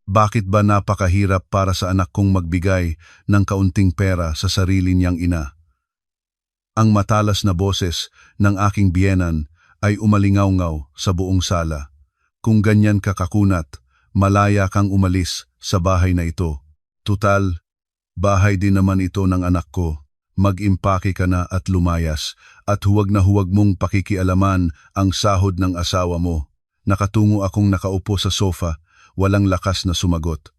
Bakit ba napakahirap para sa anak kong magbigay ng kaunting pera sa sarili niyang ina? Ang matalas na boses ng aking biyenan ay umalingaw-ngaw sa buong sala. Kung ganyan ka kakunat, malaya kang umalis sa bahay na ito. Tutal, bahay din naman ito ng anak ko. Mag-impake ka na at lumayas, at huwag na huwag mong pakikialaman ang sahod ng asawa mo. Nakatungo akong nakaupo sa sofa, walang lakas na sumagot.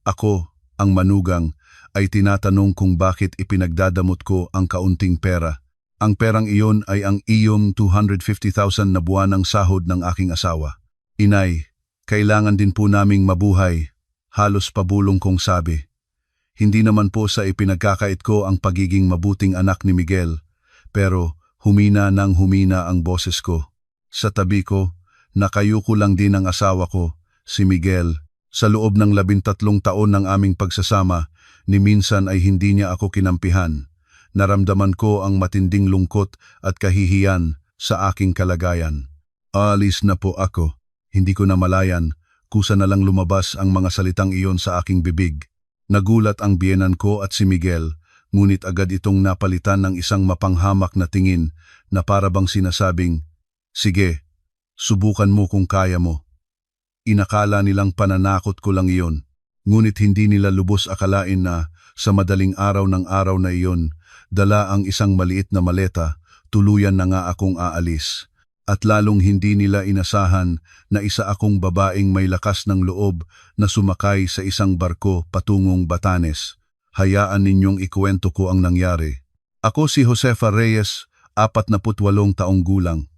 Ako, ang manugang, ay tinatanong kung bakit ipinagdadamot ko ang kaunting pera. Ang perang iyon ay ang iyong 250,000 na buwanang sahod ng aking asawa. Inay, kailangan din po naming mabuhay, halos pabulong kong sabi. Hindi naman po sa ipinagkakait ko ang pagiging mabuting anak ni Miguel, pero humina nang humina ang boses ko. Sa tabi ko, nakayuko lang din ang asawa ko, si Miguel. Sa loob ng 13 taon ng aming pagsasama, ni minsan ay hindi niya ako kinampihan. Naramdaman ko ang matinding lungkot at kahihiyan sa aking kalagayan. Alis na po ako. Hindi ko na malayan, kusa na lang lumabas ang mga salitang iyon sa aking bibig. Nagulat ang biyenan ko at si Miguel, ngunit agad itong napalitan ng isang mapanghamak na tingin na para bang sinasabing, "Sige, subukan mo kung kaya mo." Inakala nilang pananakot ko lang iyon, ngunit hindi nila lubos akalain na sa madaling araw ng araw na iyon, dala ang isang maliit na maleta, tuluyan na nga akong aalis. At lalong hindi nila inasahan na isa akong babaeng may lakas ng loob na sumakay sa isang barko patungong Batanes. Hayaan ninyong ikuwento ko ang nangyari. Ako si Josefa Reyes, 48 taong gulang.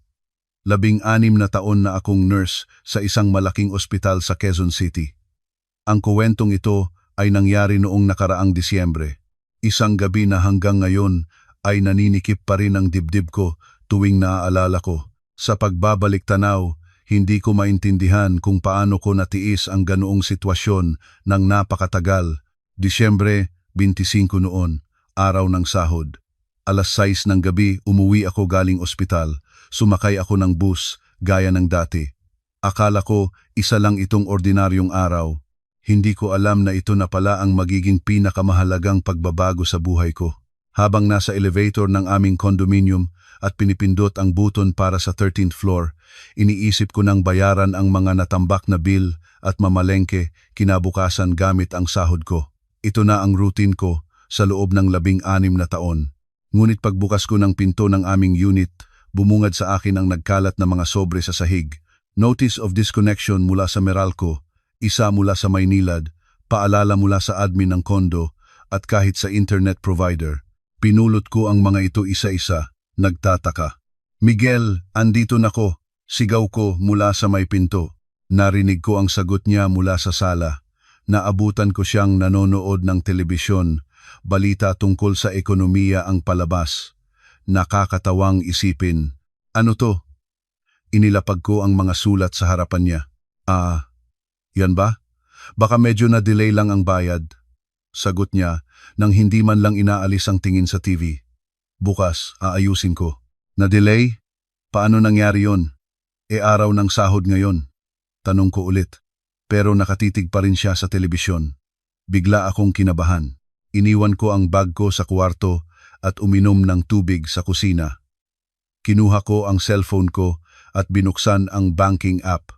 16 na taon na akong nurse sa isang malaking ospital sa Quezon City. Ang kuwentong ito ay nangyari noong nakaraang Disyembre. Isang gabi na hanggang ngayon ay naninikip pa rin ang dibdib ko tuwing naaalala ko. Sa pagbabalik tanaw, hindi ko maintindihan kung paano ko natiis ang ganoong sitwasyon ng napakatagal. Disyembre 25 noon, araw ng sahod. 6:00 ng gabi umuwi ako galing ospital. Sumakay ako ng bus, gaya ng dati. Akala ko isa lang itong ordinaryong araw. Hindi ko alam na ito na pala ang magiging pinakamahalagang pagbabago sa buhay ko. Habang nasa elevator ng aming condominium at pinipindot ang buton para sa 13th floor, iniisip ko nang bayaran ang mga natambak na bill at mamalengke kinabukasan gamit ang sahod ko. Ito na ang routine ko sa loob ng 16 na taon. Ngunit pagbukas ko ng pinto ng aming unit, bumungad sa akin ang nagkalat na mga sobre sa sahig. Notice of disconnection mula sa Meralco, isa mula sa Maynilad, paalala mula sa admin ng kondo, at kahit sa internet provider. Pinulot ko ang mga ito isa-isa, nagtataka. "Miguel, andito na ko," sigaw ko mula sa may pinto. Narinig ko ang sagot niya mula sa sala. Naabutan ko siyang nanonood ng telebisyon, balita tungkol sa ekonomiya ang palabas. Nakakatawang isipin. "Ano to?" Inilapag ko ang mga sulat sa harapan niya. Yan ba? Baka medyo na-delay lang ang bayad." Sagot niya nang hindi man lang inaalis ang tingin sa TV. "Bukas, aayusin ko." "Na-delay? Paano nangyari yon? Araw ng sahod ngayon." Tanong ko ulit. Pero nakatitig pa rin siya sa telebisyon. Bigla akong kinabahan. Iniwan ko ang bag ko sa kwarto at uminom ng tubig sa kusina. Kinuha ko ang cellphone ko at binuksan ang banking app.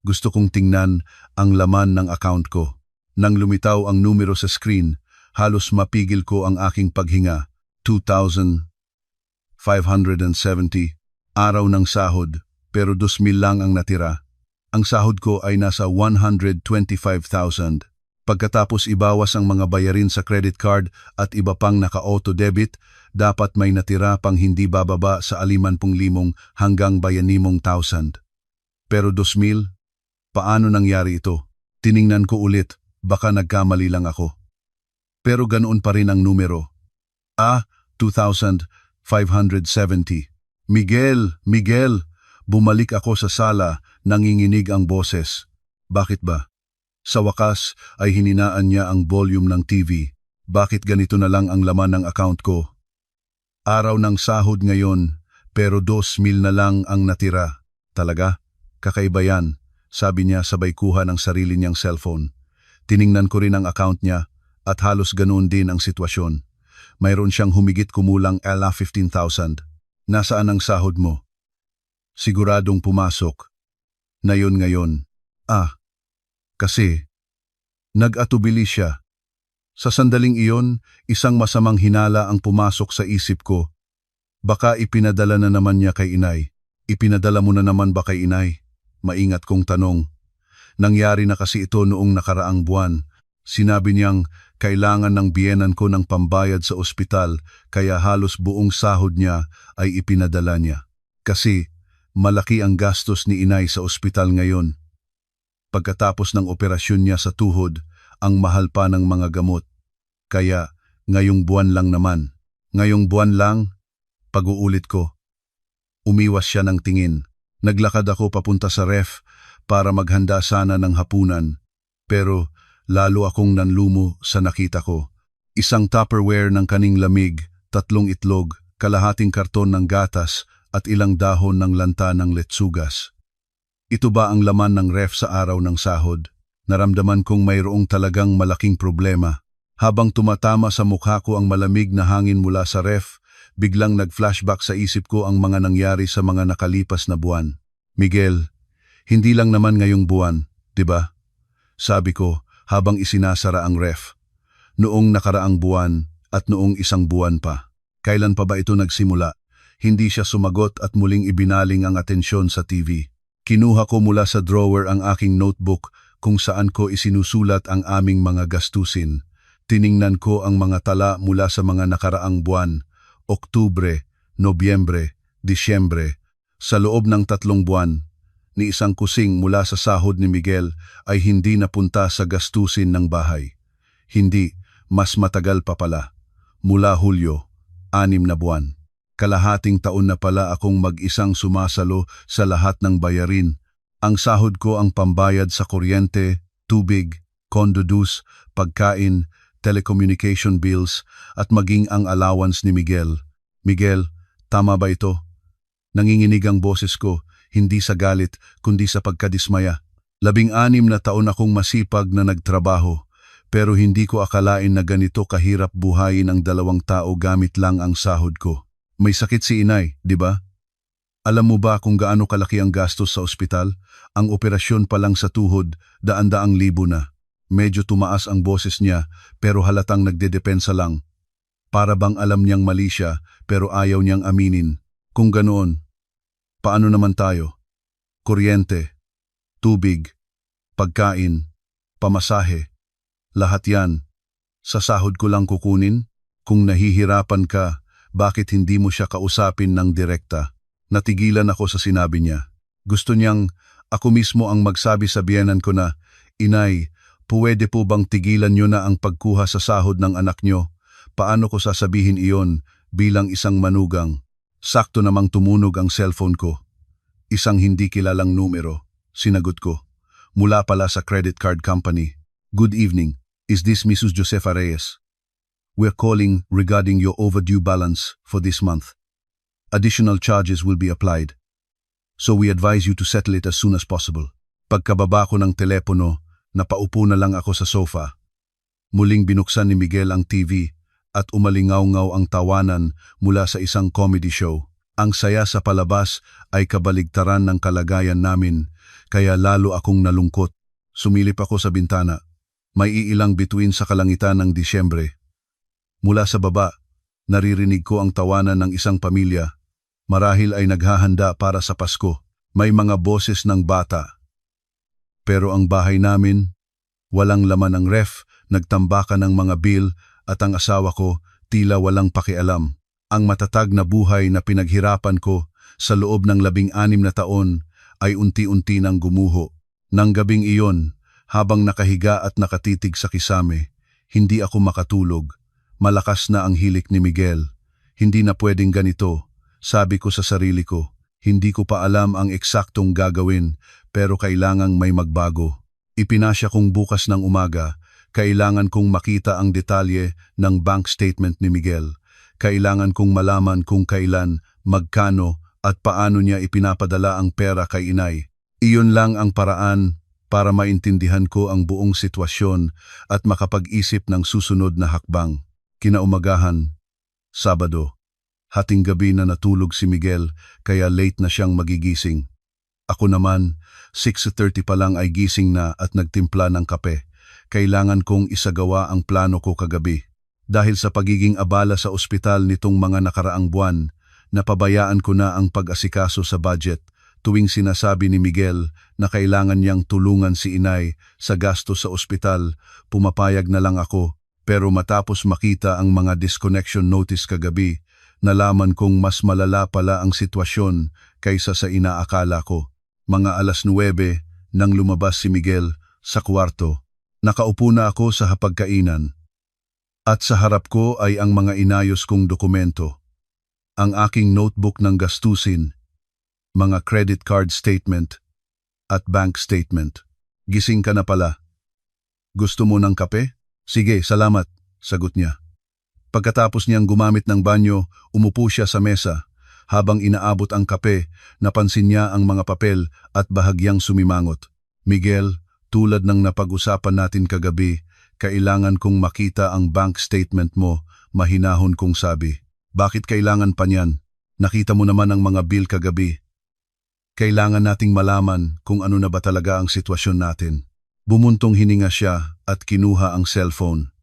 Gusto kong tingnan ang laman ng account ko. Nang lumitaw ang numero sa screen, halos mapigil ko ang aking paghinga. 2,570, araw ng sahod, pero 2,000 lang ang natira. Ang sahod ko ay nasa 125,000. Pagkatapos ibawas ang mga bayarin sa credit card at iba pang naka-auto debit, dapat may natira pang hindi bababa sa 50,000 hanggang 90,000. Pero 2,000? Paano nangyari ito? Tiningnan ko ulit, baka nagkamali lang ako. Pero ganoon pa rin ang numero. 2,570. "Miguel, Miguel!" Bumalik ako sa sala, nanginginig ang boses. Bakit ba? Sa wakas ay hininaan niya ang volume ng TV. Bakit ganito na lang ang laman ng account ko? Araw ng sahod ngayon, pero 2,000 na lang ang natira. Talaga? Kakaiba yan, sabi niya sabay kuha ng sarili niyang cellphone. Tiningnan ko rin ang account niya at halos ganoon din ang sitwasyon. Mayroon siyang humigit kumulang 15,000. Nasaan ang sahod mo? Siguradong pumasok. Na yun ngayon. Kasi nag-atubili siya. Sa sandaling iyon, isang masamang hinala ang pumasok sa isip ko. Baka ipinadala na naman niya kay inay. Ipinadala mo na naman ba kay inay? Maingat kong tanong. Nangyari na kasi ito noong nakaraang buwan. Sinabi niyang kailangan ng biyenan ko ng pambayad sa ospital kaya halos buong sahod niya ay ipinadala niya. Kasi malaki ang gastos ni inay sa ospital ngayon. Pagkatapos ng operasyon niya sa tuhod, ang mahal pa ng mga gamot. Kaya ngayong buwan lang naman. Ngayong buwan lang, pag-uulit ko. Umiwas siya ng tingin. Naglakad ako papunta sa ref para maghanda sana ng hapunan. Pero lalo akong nanlumo sa nakita ko. Isang Tupperware ng kaning lamig, 3 itlog, kalahating karton ng gatas at ilang dahon ng lanta ng letsugas. Ito ba ang laman ng ref sa araw ng sahod? Naramdaman kong mayroong talagang malaking problema. Habang tumatama sa mukha ko ang malamig na hangin mula sa ref, biglang nag-flashback sa isip ko ang mga nangyari sa mga nakalipas na buwan. Miguel, hindi lang naman ngayong buwan, di ba? Sabi ko habang isinasara ang ref. Noong nakaraang buwan at noong isang buwan pa. Kailan pa ba ito nagsimula? Hindi siya sumagot at muling ibinaling ang atensyon sa TV. Kinuha ko mula sa drawer ang aking notebook kung saan ko isinusulat ang aming mga gastusin. Tiningnan ko ang mga tala mula sa mga nakaraang buwan, Oktubre, Nobyembre, Disyembre. Sa loob ng 3 buwan, ni isang kusing mula sa sahod ni Miguel ay hindi napunta sa gastusin ng bahay. Hindi, mas matagal pa pala. Mula Hulyo, 6 na buwan. Kalahating taon na pala akong mag-isang sumasalo sa lahat ng bayarin. Ang sahod ko ang pambayad sa kuryente, tubig, condo dues, pagkain, telecommunication bills at maging ang allowance ni Miguel. Miguel, tama ba ito? Nanginginig ang boses ko, hindi sa galit kundi sa pagkadismaya. 16 na taon akong masipag na nagtrabaho, pero hindi ko akalain na ganito kahirap buhayin ang 2 tao gamit lang ang sahod ko. May sakit si inay, di ba? Alam mo ba kung gaano kalaki ang gastos sa ospital? Ang operasyon pa lang sa tuhod, 100,000 na. Medyo tumaas ang boses niya pero halatang nagdedepensa lang. Para bang alam niyang mali siya pero ayaw niyang aminin. Kung ganoon, paano naman tayo? Kuryente, tubig, pagkain, pamasahe, lahat yan. Sa sahod ko lang kukunin? Kung nahihirapan ka, bakit hindi mo siya kausapin ng direkta? Natigilan ako sa sinabi niya. Gusto niyang ako mismo ang magsabi sa biyenan ko na, Inay, pwede po bang tigilan niyo na ang pagkuha sa sahod ng anak niyo? Paano ko sasabihin iyon bilang isang manugang? Sakto namang tumunog ang cellphone ko. Isang hindi kilalang numero. Sinagot ko. Mula pala sa credit card company. Good evening. Is this Mrs. Josefa Reyes? We're calling regarding your overdue balance for this month. Additional charges will be applied. So we advise you to settle it as soon as possible. Pagkababa ko ng telepono, napaupo na lang ako sa sofa. Muling binuksan ni Miguel ang TV at umalingaw-ngaw ang tawanan mula sa isang comedy show. Ang saya sa palabas ay kabaligtaran ng kalagayan namin, kaya lalo akong nalungkot. Sumilip ako sa bintana. May iilang bituin sa kalangitan ng Disyembre. Mula sa baba, naririnig ko ang tawanan ng isang pamilya. Marahil ay naghahanda para sa Pasko. May mga boses ng bata. Pero ang bahay namin, walang laman ang ref, nagtambakan ng mga bill at ang asawa ko tila walang pakialam. Ang matatag na buhay na pinaghirapan ko sa loob ng 16 na taon ay unti-unti nang gumuho. Nang gabing iyon, habang nakahiga at nakatitig sa kisame, hindi ako makatulog. Malakas na ang hilik ni Miguel. Hindi na pwedeng ganito, sabi ko sa sarili ko. Hindi ko pa alam ang eksaktong gagawin, pero kailangang may magbago. Ipinasya kong bukas ng umaga, kailangan kong makita ang detalye ng bank statement ni Miguel. Kailangan kong malaman kung kailan, magkano, at paano niya ipinapadala ang pera kay inay. Iyon lang ang paraan para maintindihan ko ang buong sitwasyon at makapag-isip ng susunod na hakbang. Kinaumagahan, Sabado. Hating gabi na natulog si Miguel kaya late na siyang magigising. Ako naman, 6:30 pa lang ay gising na at nagtimpla ng kape. Kailangan kong isagawa ang plano ko kagabi. Dahil sa pagiging abala sa ospital nitong mga nakaraang buwan, napabayaan ko na ang pag-asikaso sa budget. Tuwing sinasabi ni Miguel na kailangan niyang tulungan si inay sa gasto sa ospital, pumapayag na lang ako. Pero matapos makita ang mga disconnection notice kagabi, nalaman kong mas malala pala ang sitwasyon kaysa sa inaakala ko. Mga 9:00 nang lumabas si Miguel sa kwarto. Nakaupo na ako sa hapagkainan. At sa harap ko ay ang mga inayos kong dokumento. Ang aking notebook ng gastusin, mga credit card statement, at bank statement. Gising ka na pala. Gusto mo ng kape? Sige, salamat, sagot niya. Pagkatapos niyang gumamit ng banyo, umupo siya sa mesa. Habang inaabot ang kape, napansin niya ang mga papel at bahagyang sumimangot. Miguel, tulad ng napag-usapan natin kagabi, kailangan kong makita ang bank statement mo, mahinahon kong sabi. Bakit kailangan pa niyan? Nakita mo naman ang mga bill kagabi. Kailangan nating malaman kung ano na ba talaga ang sitwasyon natin. Bumuntong hininga siya at kinuha ang cellphone.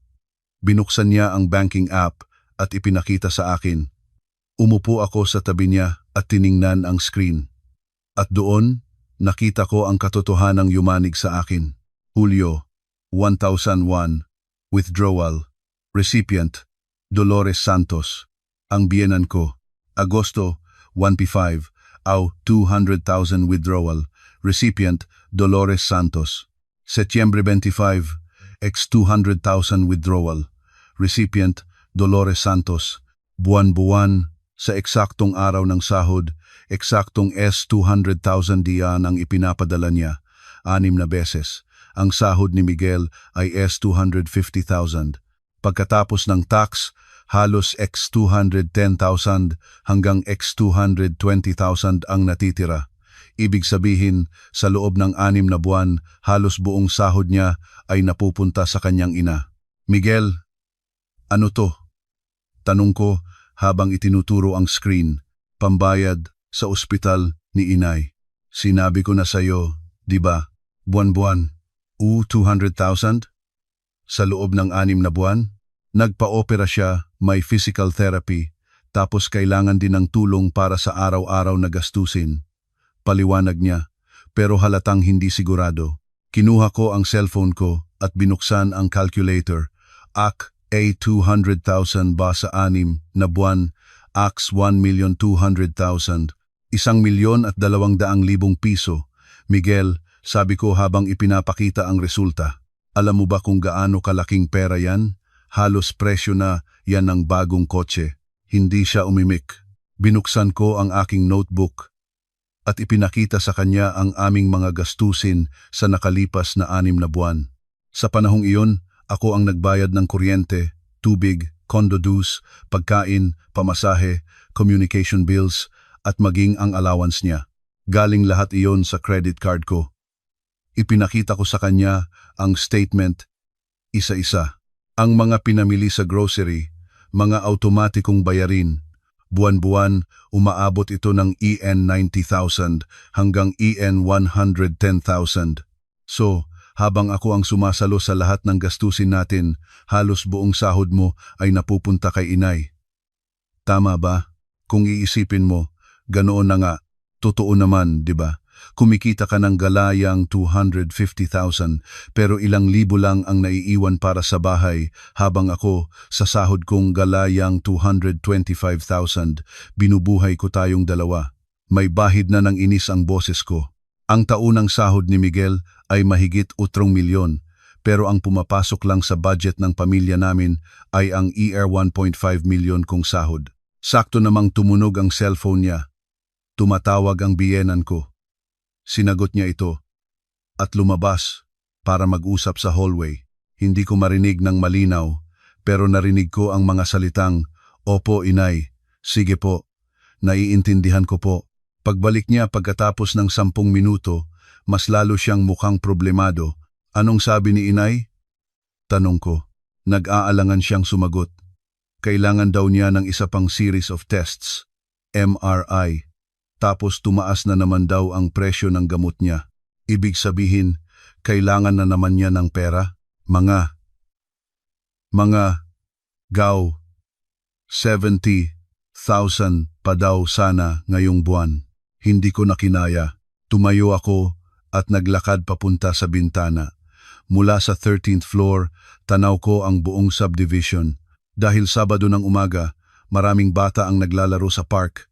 Binuksan niya ang banking app at ipinakita sa akin. Umupo ako sa tabi niya at tiningnan ang screen. At doon, nakita ko ang katotohanang yumanig sa akin. Hulyo, 1001, withdrawal, recipient, Dolores Santos. Ang biyenan ko, Agosto, 1P5, 200,000 withdrawal, recipient, Dolores Santos. Setyembre 25, X 200,000 withdrawal, recipient, Dolores Santos. Buwan-buwan, sa eksaktong araw ng sahod, eksaktong S 200,000 diyan ang ipinapadala niya, 6 na beses. Ang sahod ni Miguel ay S 250,000. Pagkatapos ng tax, halos X 210,000 hanggang X 220,000 ang natitira. Ibig sabihin, sa loob ng 6 na buwan, halos buong sahod niya ay napupunta sa kanyang ina. Miguel, ano to? Tanong ko habang itinuturo ang screen, pambayad sa ospital ni inay. Sinabi ko na sa'yo, di ba? Buwan-buwan. 200,000? Sa loob ng 6 na buwan? Nagpa-opera siya, may physical therapy, tapos kailangan din ng tulong para sa araw-araw na gastusin. Paliwanag niya, pero halatang hindi sigurado. Kinuha ko ang cellphone ko at binuksan ang calculator. AK A 200,000 ba sa 6 na buwan, AX 1,200,000, 1,200,000 piso. Miguel, sabi ko habang ipinapakita ang resulta. Alam mo ba kung gaano kalaking pera yan? Halos presyo na yan ng bagong kotse. Hindi siya umimik. Binuksan ko ang aking notebook at ipinakita sa kanya ang aming mga gastusin sa nakalipas na 6 na buwan. Sa panahong iyon, ako ang nagbayad ng kuryente, tubig, condo dues, pagkain, pamasahe, communication bills, at maging ang allowance niya. Galing lahat iyon sa credit card ko. Ipinakita ko sa kanya ang statement, isa-isa. Ang mga pinamili sa grocery, mga automatikong bayarin. Buwan-buwan, umaabot ito ng EN 90,000 hanggang EN 110,000. So, habang ako ang sumasalo sa lahat ng gastusin natin, halos buong sahod mo ay napupunta kay inay. Tama ba? Kung iisipin mo, ganoon na nga. Totoo naman, di ba? Kumikita ka ng galayang 250,000 pero ilang libo lang ang naiiwan para sa bahay habang ako sa sahod kong galayang 225,000 binubuhay ko tayong dalawa. May bahid na ng inis ang boses ko. Ang taunang sahod ni Miguel ay mahigit 3 milyon pero ang pumapasok lang sa budget ng pamilya namin ay ang 1.5 milyon kong sahod. Sakto namang tumunog ang cellphone niya. Tumatawag ang biyenan ko. Sinagot niya ito at lumabas para mag-usap sa hallway. Hindi ko marinig ng malinaw pero narinig ko ang mga salitang, "Opo, inay. Sige po. Naiintindihan ko po." Pagbalik niya pagkatapos ng 10 minuto, Mas lalo siyang mukhang problemado. Anong sabi ni inay? Tanong ko. Nag-aalangan siyang sumagot. Kailangan daw niya ng isa pang series of tests, MRI. Tapos tumaas na naman daw ang presyo ng gamot niya. Ibig sabihin, kailangan na naman niya ng pera? Mga gaw, 70,000 pa daw sana ngayong buwan. Hindi ko na kinaya. Tumayo ako at naglakad papunta sa bintana. Mula sa 13th floor, tanaw ko ang buong subdivision. Dahil Sabado ng umaga, maraming bata ang naglalaro sa park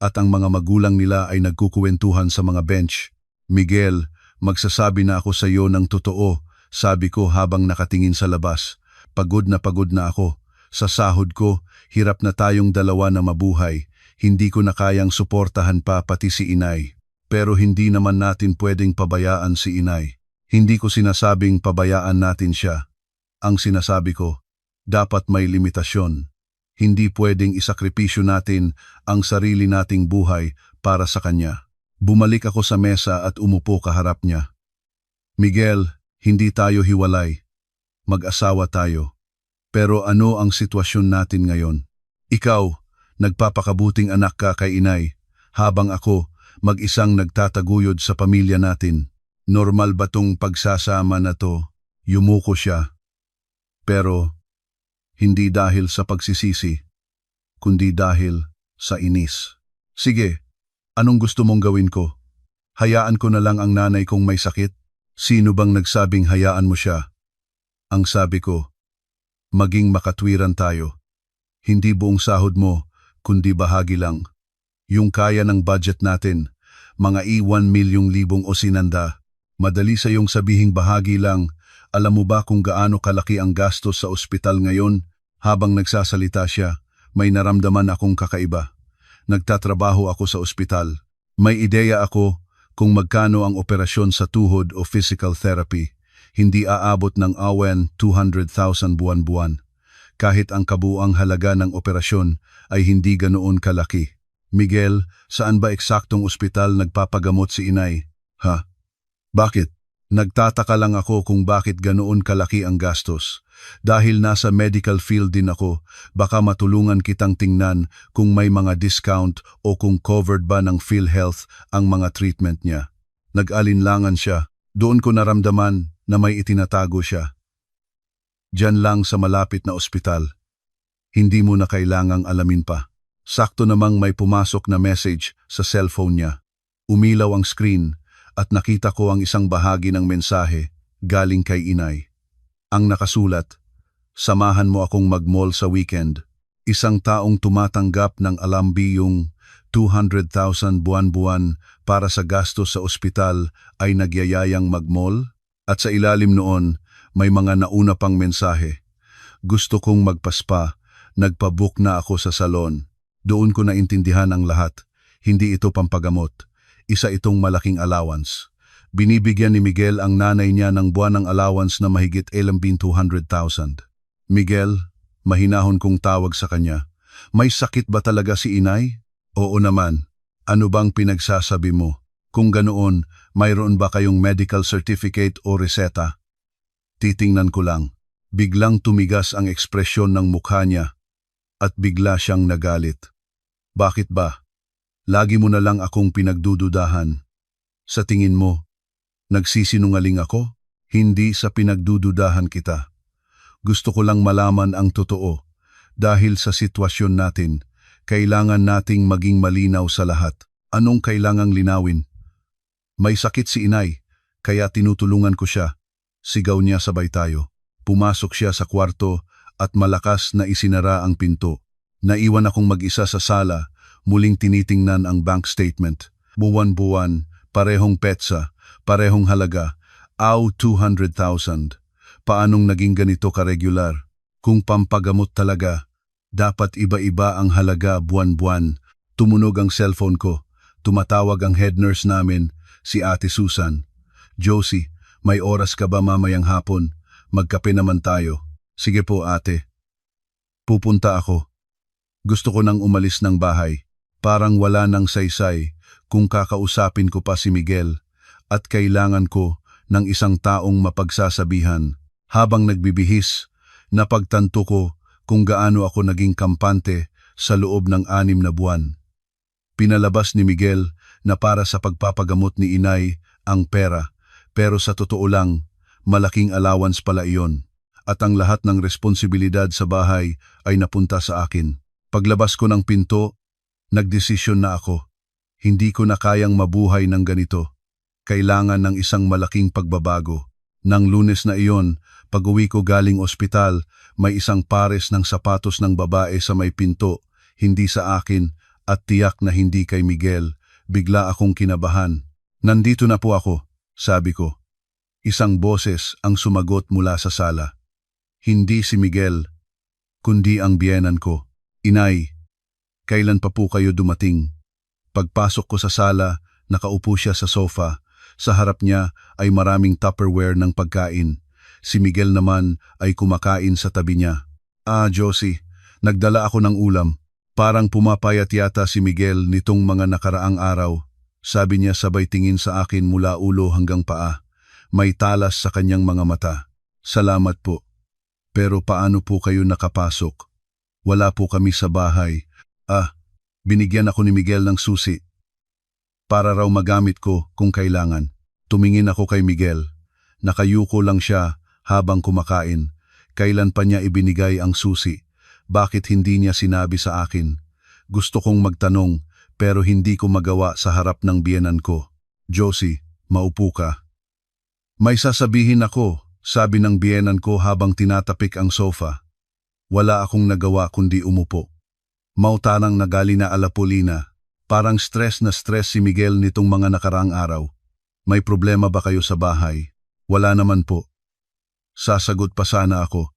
at ang mga magulang nila ay nagkukuwentuhan sa mga bench. Miguel, magsasabi na ako sa iyo ng totoo, sabi ko habang nakatingin sa labas. Pagod na ako. Sa sahod ko, hirap na tayong dalawa na mabuhay. Hindi ko na kayang suportahan pa pati si inay. Pero hindi naman natin pwedeng pabayaan si inay. Hindi ko sinasabing pabayaan natin siya. Ang sinasabi ko, dapat may limitasyon. Hindi pwedeng isakripisyo natin ang sarili nating buhay para sa kanya. Bumalik ako sa mesa at umupo kaharap niya. Miguel, hindi tayo hiwalay. Mag-asawa tayo. Pero ano ang sitwasyon natin ngayon? Ikaw, nagpapakabuting anak ka kay inay, habang ako, mag-isang nagtataguyod sa pamilya natin. Normal ba tong pagsasama na to? Yumuko siya. Pero, hindi dahil sa pagsisisi, kundi dahil sa inis. Sige, anong gusto mong gawin ko? Hayaan ko na lang ang nanay kong may sakit? Sino bang nagsabing hayaan mo siya? Ang sabi ko, maging makatwiran tayo. Hindi buong sahod mo, kundi bahagi lang. Yung kaya ng budget natin, mga i-1 milyong libong o sinanda. Madali sa iyong sabihing bahagi lang. Alam mo ba kung gaano kalaki ang gastos sa ospital ngayon? Habang nagsasalita siya, may naramdaman akong kakaiba. Nagtatrabaho ako sa ospital. May ideya ako kung magkano ang operasyon sa tuhod o physical therapy. Hindi aabot ng awen 200,000 buwan-buwan. Kahit ang kabuuang halaga ng operasyon ay hindi ganoon kalaki. Miguel, saan ba eksaktong ospital nagpapagamot si inay? Ha? Bakit? Nagtataka lang ako kung bakit ganoon kalaki ang gastos. Dahil nasa medical field din ako, baka matulungan kitang tingnan kung may mga discount o kung covered ba ng PhilHealth ang mga treatment niya. Nag-alinlangan siya. Doon ko naramdaman na may itinatago siya. Diyan lang sa malapit na ospital. Hindi mo na kailangang alamin pa. Sakto namang may pumasok na message sa cellphone niya. Umilaw ang screen at nakita ko ang isang bahagi ng mensahe galing kay inay. Ang nakasulat, samahan mo akong mag-mall sa weekend. Isang taong tumatanggap ng alambiyong 200,000 buwan-buwan para sa gastos sa ospital ay nagyayayang mag-mall? At sa ilalim noon, may mga nauna pang mensahe. Gusto kong magpaspa, nagpabook na ako sa salon. Doon ko naintindihan ang lahat. Hindi ito pampagamot. Isa itong malaking allowance. Binibigyan ni Miguel ang nanay niya ng buwanang allowance na mahigit 200,000. Miguel, mahinahon kong tawag sa kanya. May sakit ba talaga si inay? Oo naman. Ano bang pinagsasabi mo? Kung ganoon, mayroon ba kayong medical certificate o reseta? Titingnan ko lang. Biglang tumigas ang ekspresyon ng mukha niya at bigla siyang nagalit. Bakit ba? Lagi mo na lang akong pinagdududahan. Sa tingin mo, nagsisinungaling ako? Hindi sa pinagdududahan kita. Gusto ko lang malaman ang totoo. Dahil sa sitwasyon natin, kailangan nating maging malinaw sa lahat. Anong kailangang linawin? May sakit si inay, kaya tinutulungan ko siya. Sigaw niya sabay tayo. Pumasok siya sa kwarto at malakas na isinara ang pinto. Naiwan akong mag-isa sa sala, muling tinitingnan ang bank statement. Buwan-buwan, parehong petsa, parehong halaga, 200,000. Paanong naging ganito ka-regular? Kung pampagamot talaga, dapat iba-iba ang halaga buwan-buwan. Tumunog ang cellphone ko. Tumatawag ang head nurse namin, si Ate Susan. Josie, may oras ka ba mamayang hapon? Magkape naman tayo. Sige po ate. Pupunta ako. Gusto ko nang umalis ng bahay. Parang wala nang saysay kung kakausapin ko pa si Miguel. at kailangan ko ng isang taong mapagsasabihan. Habang nagbibihis, napagtanto ko kung gaano ako naging kampante sa loob ng 6 na buwan. Pinalabas ni Miguel na para sa pagpapagamot ni inay ang pera, pero sa totoo lang, malaking allowance pala iyon. At ang lahat ng responsibilidad sa bahay ay napunta sa akin. Paglabas ko ng pinto, nagdesisyon na ako. Hindi ko na kayang mabuhay ng ganito. Kailangan ng isang malaking pagbabago. Nang Lunes na iyon, pag-uwi ko galing ospital, may isang pares ng sapatos ng babae sa may pinto, hindi sa akin at tiyak na hindi kay Miguel. Bigla akong kinabahan. Nandito na po ako, sabi ko. Isang boses ang sumagot mula sa sala. Hindi si Miguel, kundi ang biyenan ko. Inay, kailan pa po kayo dumating? Pagpasok ko sa sala, nakaupo siya sa sofa. Sa harap niya ay maraming Tupperware ng pagkain. Si Miguel naman ay kumakain sa tabi niya. Josie, nagdala ako ng ulam. Parang pumapayat yata si Miguel nitong mga nakaraang araw. Sabi niya sabay tingin sa akin mula ulo hanggang paa. May talas sa kanyang mga mata. Salamat po. Pero paano po kayo nakapasok? Wala po kami sa bahay. Binigyan ako ni Miguel ng susi. Para raw magamit ko kung kailangan. Tumingin ako kay Miguel. Nakayuko lang siya habang kumakain. Kailan pa niya ibinigay ang susi? Bakit hindi niya sinabi sa akin? Gusto kong magtanong pero hindi ko magawa sa harap ng biyenan ko. Josie, maupo ka. May sasabihin ako, sabi ng biyenan ko habang tinatapik ang sofa. Wala akong nagawa kundi umupo. Mautanang nagali na alapolina. Parang stress na stress si Miguel nitong mga nakaraang araw. May problema ba kayo sa bahay? Wala naman po. Sasagot pa sana ako,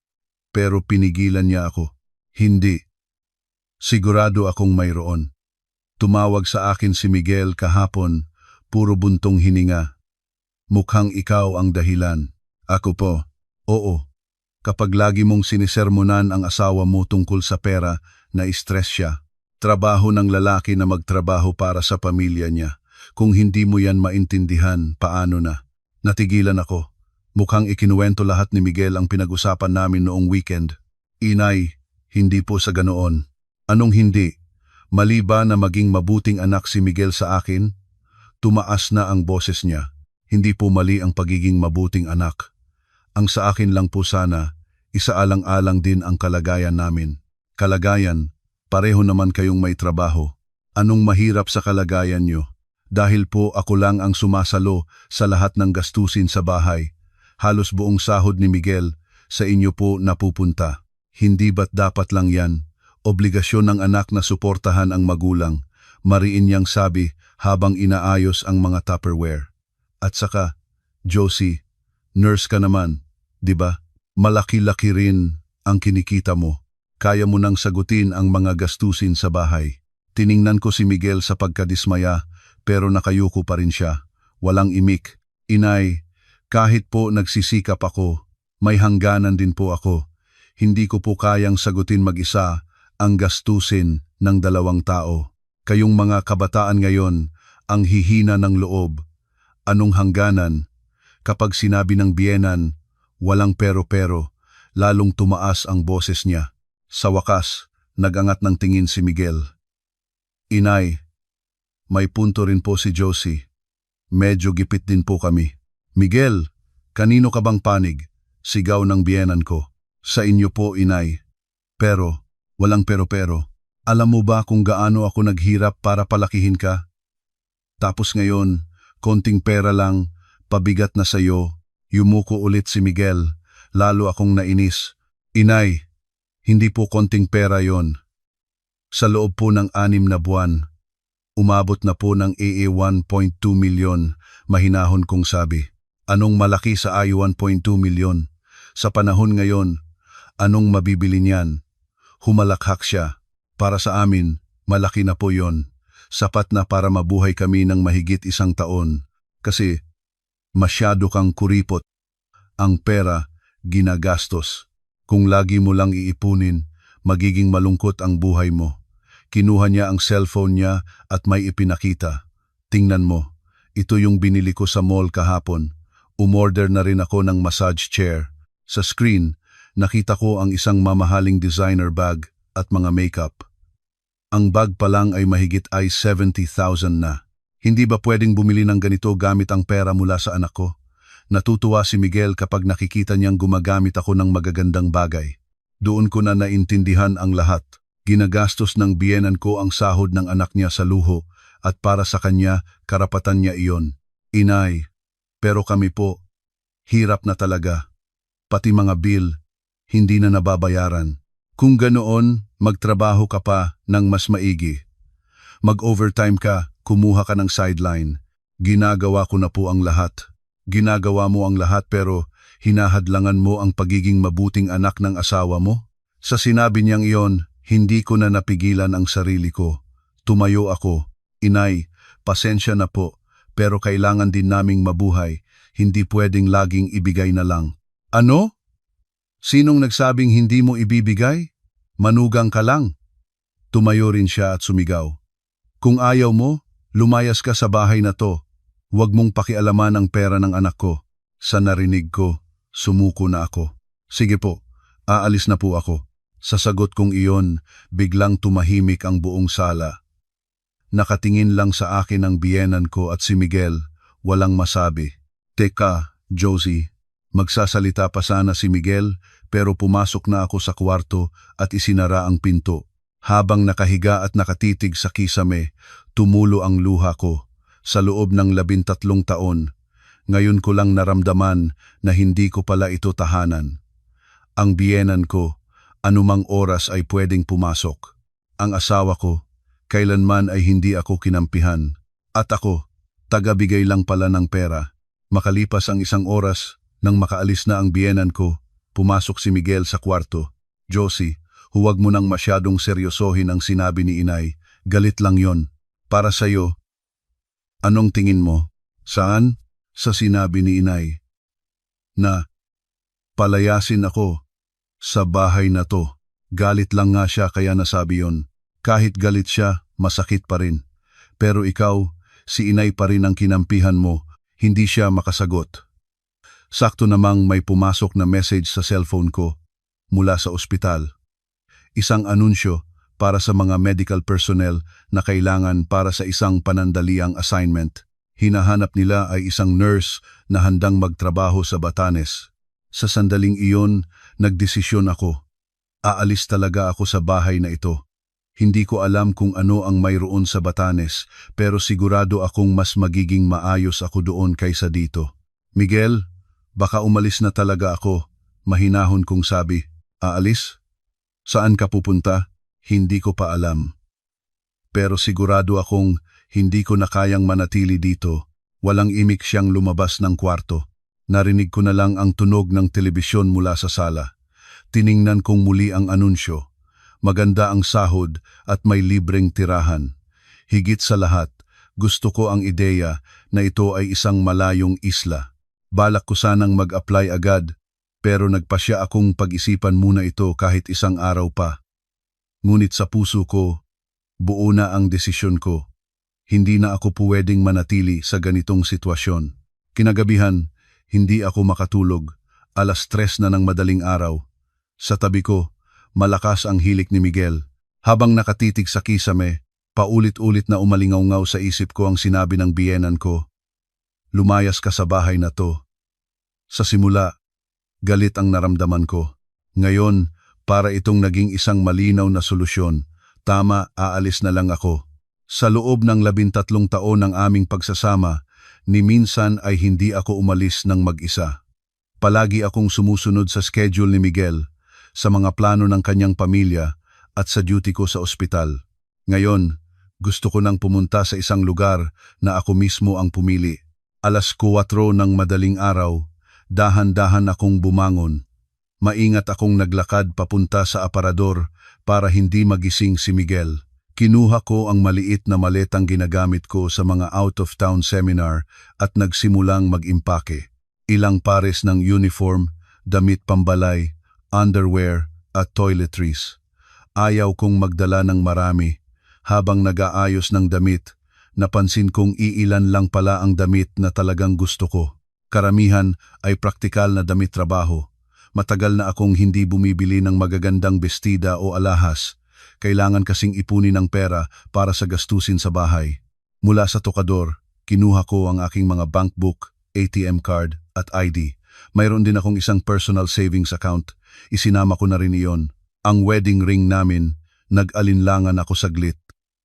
pero pinigilan niya ako. Hindi. Sigurado akong mayroon. Tumawag sa akin si Miguel kahapon, puro buntong hininga. Mukhang ikaw ang dahilan. Ako po, oo. Kapag lagi mong sinisermonan ang asawa mo tungkol sa pera, na-stress siya. Trabaho ng lalaki na magtrabaho para sa pamilya niya. Kung hindi mo yan maintindihan, paano na? Natigilan ako. Mukhang ikinuwento lahat ni Miguel ang pinag-usapan namin noong weekend. Inay, hindi po sa ganoon. Anong hindi? Mali ba na maging mabuting anak si Miguel sa akin? Tumaas na ang boses niya. Hindi po mali ang pagiging mabuting anak. Ang sa akin lang po sana, isaalang-alang din ang kalagayan namin. Kalagayan, pareho naman kayong may trabaho. Anong mahirap sa kalagayan nyo? Dahil po ako lang ang sumasalo sa lahat ng gastusin sa bahay. Halos buong sahod ni Miguel sa inyo po napupunta. Hindi ba't dapat lang yan? Obligasyon ng anak na suportahan ang magulang. Mariin niyang sabi habang inaayos ang mga Tupperware. At saka, Josie, nurse ka naman, di ba? Malaki-laki rin ang kinikita mo. Kaya mo nang sagutin ang mga gastusin sa bahay. Tiningnan ko si Miguel sa pagkadismaya, pero nakayuko pa rin siya. Walang imik. Inay, kahit po nagsisikap ako, may hangganan din po ako. Hindi ko po kayang sagutin mag-isa ang gastusin ng 2 tao. Kayong mga kabataan ngayon, ang hihina ng loob. Anong hangganan? Kapag sinabi ng biyenan, walang pero-pero, lalong tumaas ang boses niya. Sa wakas, nagangat ng tingin si Miguel. Inay, may punto rin po si Josie. Medyo gipit din po kami. Miguel, kanino ka bang panig? Sigaw ng biyenan ko. Sa inyo po, inay. Pero, walang pero-pero. Alam mo ba kung gaano ako naghirap para palakihin ka? Tapos ngayon, konting pera lang, pabigat na sayo. Yumuko ulit si Miguel. Lalo akong nainis. Inay, hindi po konting pera yon. Sa loob po ng 6 na buwan, umabot na po ng 1.2 milyon, mahinahon kong sabi. Anong malaki sa 1.2 milyon? Sa panahon ngayon, anong mabibili niyan? Humalakhak siya. Para sa amin, malaki na po yon. Sapat na para mabuhay kami ng mahigit 1 taon. Kasi, masyado kang kuripot. Ang pera, ginagastos. Kung lagi mo lang iipunin, magiging malungkot ang buhay mo. Kinuha niya ang cellphone niya at may ipinakita. Tingnan mo, Ito yung binili ko sa mall kahapon. Umorder na rin ako ng massage chair. Sa screen, nakita ko ang isang mamahaling designer bag at mga makeup. Ang bag pa lang ay mahigit ay 70,000 na. Hindi ba pwedeng bumili ng ganito gamit ang pera mula sa anak ko? Natutuwa si Miguel kapag nakikita niyang gumagamit ako ng magagandang bagay. Doon ko na naintindihan ang lahat. Ginagastos ng biyenan ko ang sahod ng anak niya sa luho at para sa kanya, karapatan niya iyon. Inay, pero kami po, hirap na talaga. Pati mga bill, hindi na nababayaran. Kung ganoon, magtrabaho ka pa ng mas maigi. Mag-overtime ka, kumuha ka ng sideline. Ginagawa ko na po ang lahat. Ginagawa mo ang lahat pero hinahadlangan mo ang pagiging mabuting anak ng asawa mo? Sa sinabi niyang iyon, hindi ko na napigilan ang sarili ko. Tumayo ako. Inay, pasensya na po, pero kailangan din naming mabuhay. Hindi pwedeng laging ibigay na lang. Ano? Sinong nagsabing hindi mo ibibigay? Manugang ka lang. Tumayo rin siya at sumigaw. Kung ayaw mo, lumayas ka sa bahay na to. Huwag mong pakialaman ang pera ng anak ko. Sa narinig ko, sumuko na ako. Sige po, aalis na po ako. Sa sagot kong iyon, biglang tumahimik ang buong sala. Nakatingin lang sa akin ang biyenan ko at si Miguel, walang masabi. Teka, Josie, magsasalita pa sana si Miguel pero pumasok na ako sa kwarto at isinara ang pinto. Habang nakahiga at nakatitig sa kisame, tumulo ang luha ko. Sa loob ng 13 taon, ngayon ko lang naramdaman na hindi ko pala ito tahanan. Ang biyenan ko, anumang oras ay pwedeng pumasok. Ang asawa ko, kailanman ay hindi ako kinampihan. At ako, tagabigay lang pala ng pera. Makalipas ang 1 oras, nang makaalis na ang biyenan ko, pumasok si Miguel sa kwarto. Josie, huwag mo nang masyadong seryosohin ang sinabi ni inay. Galit lang yon. Para sa'yo. Anong tingin mo? Saan? Sa sinabi ni inay. Na, palayasin ako. Sa bahay na to. Galit lang nga siya kaya nasabi yon. Kahit galit siya, masakit pa rin. Pero ikaw, si inay pa rin ang kinampihan mo, hindi siya makasagot. Sakto namang may pumasok na message sa cellphone ko mula sa ospital. Isang anunsyo para sa mga medical personnel na kailangan para sa isang panandaliang assignment. Hinahanap nila ay isang nurse na handang magtrabaho sa Batanes. Sa sandaling iyon, nagdesisyon ako. Aalis talaga ako sa bahay na ito. Hindi ko alam kung ano ang mayroon sa Batanes, pero sigurado akong mas magiging maayos ako doon kaysa dito. Miguel, baka umalis na talaga ako. Mahinahon kong sabi. Aalis? Saan ka pupunta? Hindi ko pa alam. Pero sigurado akong hindi ko na kayang manatili dito. Walang imik siyang lumabas ng kwarto. Narinig ko na lang ang tunog ng telebisyon mula sa sala. Tiningnan kong muli ang anunsyo. Maganda ang sahod at may libreng tirahan. Higit sa lahat, gusto ko ang ideya na ito ay isang malayong isla. Balak ko sanang mag-apply agad, pero nagpasya akong pag-isipan muna ito kahit 1 araw pa. Ngunit sa puso ko, buo na ang desisyon ko. Hindi na ako pwedeng manatili sa ganitong sitwasyon. Kinagabihan, hindi ako makatulog. 3:00 na ng madaling araw. Sa tabi ko, malakas ang hilik ni Miguel. Habang nakatitig sa kisame, paulit-ulit na umalingaw-ngaw sa isip ko ang sinabi ng biyenan ko. Lumayas ka sa bahay na to. Sa simula, galit ang naramdaman ko. Ngayon, para itong naging isang malinaw na solusyon. Tama, aalis na lang ako. Sa loob ng 13 taon ng aming pagsasama, ni minsan ay hindi ako umalis ng mag-isa. Palagi akong sumusunod sa schedule ni Miguel, sa mga plano ng kanyang pamilya at sa duty ko sa ospital. Ngayon, gusto ko nang pumunta sa isang lugar na ako mismo ang pumili. 4:00 ng madaling araw, dahan-dahan akong bumangon. Maingat akong naglakad papunta sa aparador para hindi magising si Miguel. Kinuha ko ang maliit na maletang ginagamit ko sa mga out-of-town seminar at nagsimulang mag-impake. Ilang pares ng uniform, damit pambalay, underwear at toiletries. Ayaw kong magdala ng marami. Habang nag-aayos ng damit, Napansin kong iilan lang pala ang damit na talagang gusto ko. Karamihan ay praktikal na damit trabaho. Matagal na akong hindi bumibili ng magagandang bestida o alahas. Kailangan kasing ipunin ng pera para sa gastusin sa bahay. Mula sa tokador, kinuha ko ang aking mga bankbook, ATM card at ID. Mayroon din akong isang personal savings account. Isinama ko na rin iyon. Ang wedding ring namin, nag-alinlangan ako saglit.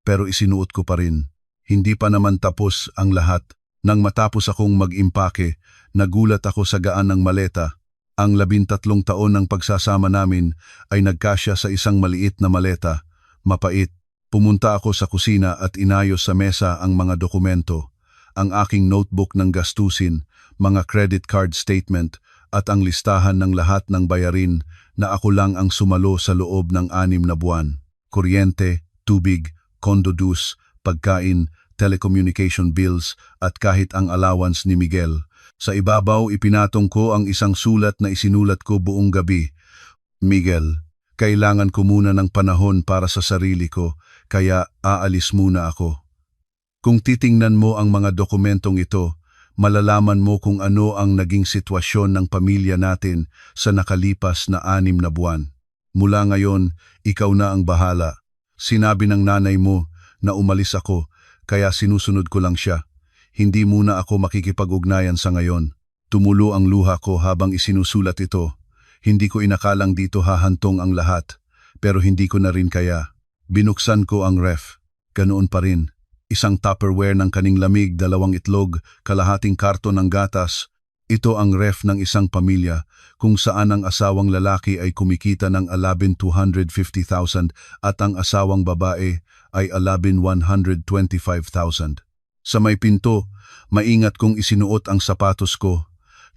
Pero isinuot ko pa rin. Hindi pa naman tapos ang lahat. Nang matapos akong mag-impake, nagulat ako sa gaan ng maleta. Ang 13 taon ng pagsasama namin ay nagkasya sa isang maliit na maleta. Mapait. Pumunta ako sa kusina at inayos sa mesa ang mga dokumento. Ang aking notebook ng gastusin, mga credit card statement at ang listahan ng lahat ng bayarin na ako lang ang sumalo sa loob ng 6 na buwan. Kuryente, tubig, condo dues, pagkain, telecommunication bills at kahit ang allowance ni Miguel. Sa ibabaw ipinatong ko ang isang sulat na isinulat ko buong gabi. Miguel, kailangan ko muna ng panahon para sa sarili ko, kaya aalis muna ako. Kung titingnan mo ang mga dokumentong ito, malalaman mo kung ano ang naging sitwasyon ng pamilya natin sa nakalipas na 6 na buwan. Mula ngayon, ikaw na ang bahala. Sinabi ng nanay mo na umalis ako, kaya sinusunod ko lang siya. Hindi muna ako makikipag-ugnayan sa ngayon. Tumulo ang luha ko habang isinusulat ito. Hindi ko inakalang dito hahantong ang lahat, pero hindi ko na rin kaya. Binuksan ko ang ref. Ganoon pa rin. Isang Tupperware ng kaning lamig, 2 itlog, kalahating karton ng gatas. Ito ang ref ng isang pamilya kung saan ang asawang lalaki ay kumikita ng 250,000 at ang asawang babae ay 125,000. Sa may pinto, maingat kong isinuot ang sapatos ko.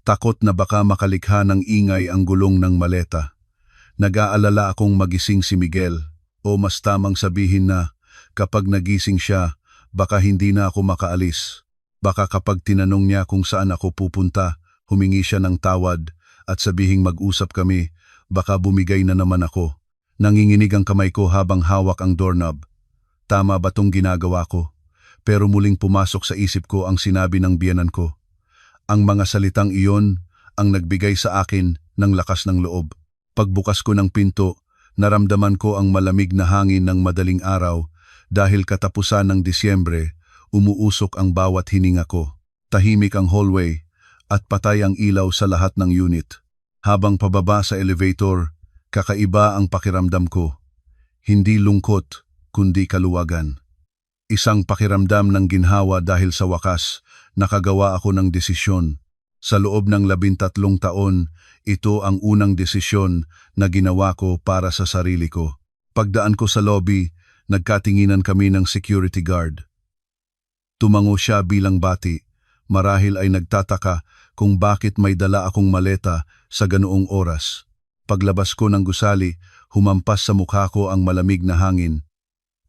Takot na baka makalikha ng ingay ang gulong ng maleta. Nag-aalala akong magising si Miguel o mas tamang sabihin na kapag nagising siya, baka hindi na ako makaalis. Baka kapag tinanong niya kung saan ako pupunta, humingi siya ng tawad at sabihing mag-usap kami, baka bumigay na naman ako. Nanginginig ang kamay ko habang hawak ang doorknob. Tama ba tong ginagawa ko? Pero muling pumasok sa isip ko ang sinabi ng biyenan ko. Ang mga salitang iyon ang nagbigay sa akin ng lakas ng loob. Pagbukas ko ng pinto, naramdaman ko ang malamig na hangin ng madaling araw dahil katapusan ng Disyembre, umuusok ang bawat hininga ko. Tahimik ang hallway at patay ang ilaw sa lahat ng unit. Habang pababa sa elevator, kakaiba ang pakiramdam ko. Hindi lungkot, kundi kaluwagan. Isang pakiramdam ng ginhawa dahil sa wakas, nakagawa ako ng desisyon. Sa loob ng 13 taon, ito ang unang desisyon na ginawa ko para sa sarili ko. Pagdaan ko sa lobby, nagkatinginan kami ng security guard. Tumango siya bilang bati. Marahil ay nagtataka kung bakit may dala akong maleta sa ganoong oras. Paglabas ko ng gusali, humampas sa mukha ko ang malamig na hangin.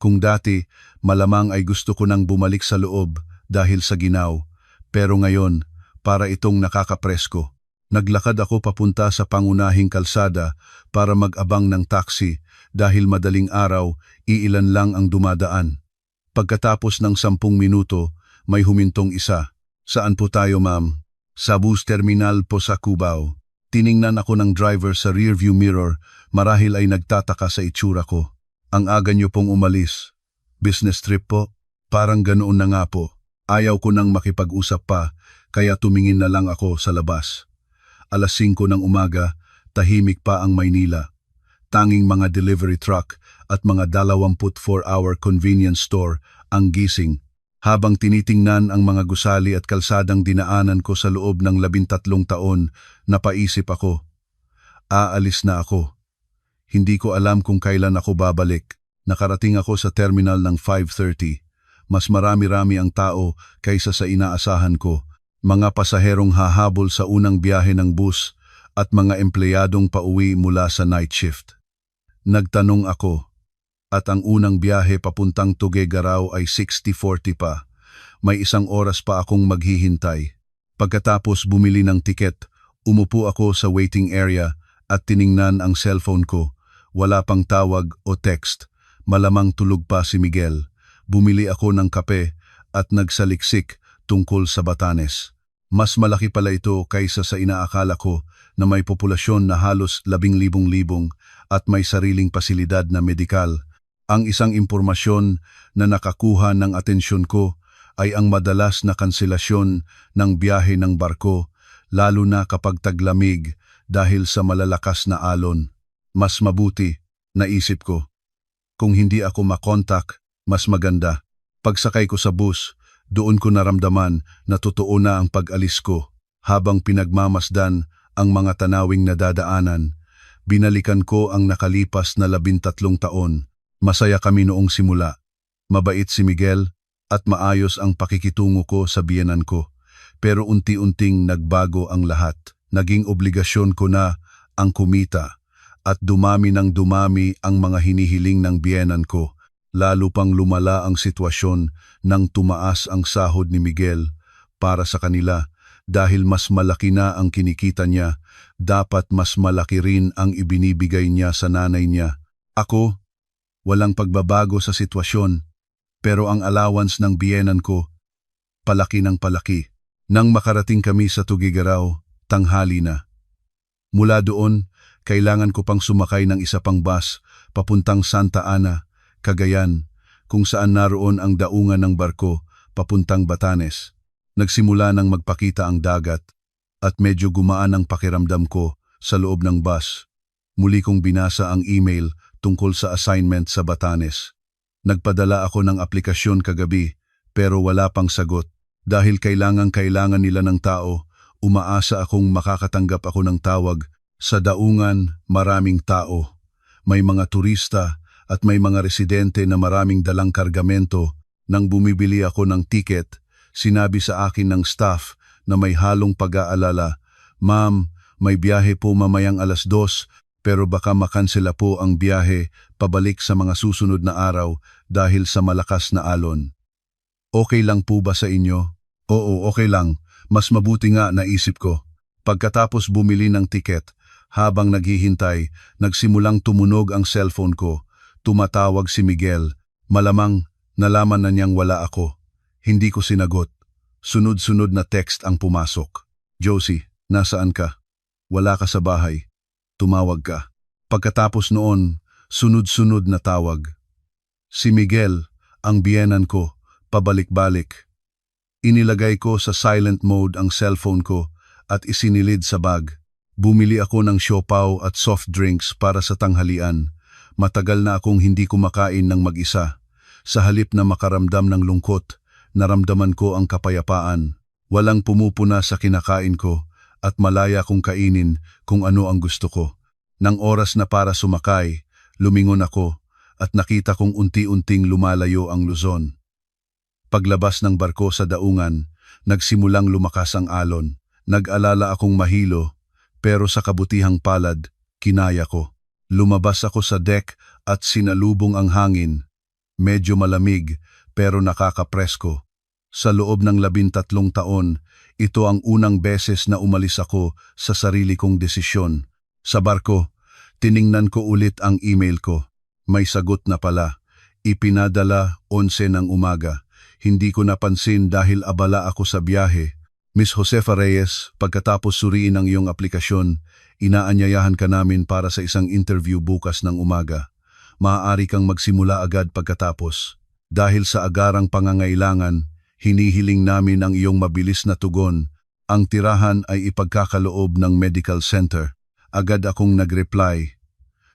Kung dati, malamang ay gusto ko nang bumalik sa loob dahil sa ginaw. Pero ngayon, para itong nakakapresko. Naglakad ako papunta sa pangunahing kalsada para mag-abang ng taxi dahil madaling araw, iilan lang ang dumadaan. Pagkatapos ng 10 minuto, may humintong isa. Saan po tayo, ma'am? Sa bus terminal po sa Cubao. Tiningnan ako ng driver sa rearview mirror, marahil ay nagtataka sa itsura ko. Ang aga niyo pong umalis. Business trip po? Parang ganoon na nga po. Ayaw ko nang makipag-usap pa, kaya tumingin na lang ako sa labas. 5:00 ng umaga, tahimik pa ang Maynila. Tanging mga delivery truck at mga 24-hour convenience store ang gising. Habang tinitingnan ang mga gusali at kalsadang dinaanan ko sa loob ng 13 taon, napaisip ako. Aalis na ako. Hindi ko alam kung kailan ako babalik. Nakarating ako sa terminal ng 5:30. Mas marami-rami ang tao kaysa sa inaasahan ko. Mga pasaherong hahabol sa unang biyahe ng bus at mga empleyadong pauwi mula sa night shift. Nagtanong ako. At ang unang biyahe papuntang Tuguegarao ay 60:40 pa. May 1 oras pa akong maghihintay. Pagkatapos bumili ng tiket, umupo ako sa waiting area at tiningnan ang cellphone ko. Wala pang tawag o text. Malamang tulog pa si Miguel. Bumili ako ng kape at nagsaliksik tungkol sa Batanes. Mas malaki pala ito kaysa sa inaakala ko na may populasyon na halos 10,000 at may sariling pasilidad na medikal. Ang isang impormasyon na nakakuha ng atensyon ko ay ang madalas na kanselasyon ng biyahe ng barko, lalo na kapag taglamig dahil sa malalakas na alon. Mas mabuti, naisip ko. Kung hindi ako makontak, mas maganda. Pagsakay ko sa bus, doon ko naramdaman na totoo na ang pag-alis ko. Habang pinagmamasdan ang mga tanawing nadadaanan, binalikan ko ang nakalipas na 13 taon. Masaya kami noong simula. Mabait si Miguel at maayos ang pakikitungo ko sa biyenan ko. Pero unti-unting nagbago ang lahat. Naging obligasyon ko na ang kumita at dumami ng dumami ang mga hinihiling ng biyenan ko. Lalo pang lumala ang sitwasyon nang tumaas ang sahod ni Miguel para sa kanila dahil mas malaki na ang kinikita niya, dapat mas malaki rin ang ibinibigay niya sa nanay niya. Ako, walang pagbabago sa sitwasyon, pero ang allowance ng biyenan ko, palaki ng palaki. Nang makarating kami sa Tugigaraw, tanghali na. Mula doon, kailangan ko pang sumakay ng isa pang bus papuntang Santa Ana, Cagayan, kung saan naroon ang daungan ng barko papuntang Batanes. Nagsimula nang magpakita ang dagat at medyo gumaan ang pakiramdam ko sa loob ng bus. Muli kong binasa ang email tungkol sa assignment sa Batanes. Nagpadala ako ng aplikasyon kagabi pero wala pang sagot. Dahil kailangan nila ng tao, umaasa akong makakatanggap ako ng tawag. Sa daungan, maraming tao. May mga turista at may mga residente na maraming dalang kargamento. Nang bumibili ako ng tiket, sinabi sa akin ng staff na may halong pag-aalala, "Ma'am, may biyahe po mamayang 2:00 pero baka makansela po ang biyahe pabalik sa mga susunod na araw dahil sa malakas na alon. Okay lang po ba sa inyo?" "Oo, okay lang. Mas mabuti nga," naisip ko. Pagkatapos bumili ng tiket, habang naghihintay, nagsimulang tumunog ang cellphone ko. Tumatawag si Miguel. Malamang nalaman na niyang wala ako. Hindi ko sinagot. Sunod-sunod na text ang pumasok. "Josie, nasaan ka? Wala ka sa bahay. Tumawag ka." Pagkatapos noon, sunod-sunod na tawag. Si Miguel, ang biyenan ko, pabalik-balik. Inilagay ko sa silent mode ang cellphone ko at isinilid sa bag. Bumili ako ng siopaw at soft drinks para sa tanghalian. Matagal na akong hindi kumakain ng mag-isa. Sa halip na makaramdam ng lungkot, naramdaman ko ang kapayapaan. Walang pumupuna sa kinakain ko at malaya kong kainin kung ano ang gusto ko. Nang oras na para sumakay, lumingon ako at nakita kong unti-unting lumalayo ang Luzon. Paglabas ng barko sa daungan, nagsimulang lumakas ang alon. Nag-alala akong mahilo, pero sa kabutihang palad, kinaya ko. Lumabas ako sa deck at sinalubong ang hangin. Medyo malamig pero nakakapresko. Sa loob ng 13 taon, ito ang unang beses na umalis ako sa sarili kong desisyon. Sa barko, tiningnan ko ulit ang email ko. May sagot na pala. Ipinadala 11 ng umaga. Hindi ko napansin dahil abala ako sa biyahe. "Miss Josefa Reyes, pagkatapos suriin ang iyong aplikasyon, inaanyayahan ka namin para sa isang interview bukas ng umaga. Maaari kang magsimula agad pagkatapos. Dahil sa agarang pangangailangan, hinihiling namin ang iyong mabilis na tugon. Ang tirahan ay ipagkakaloob ng medical center." Agad akong nag-reply.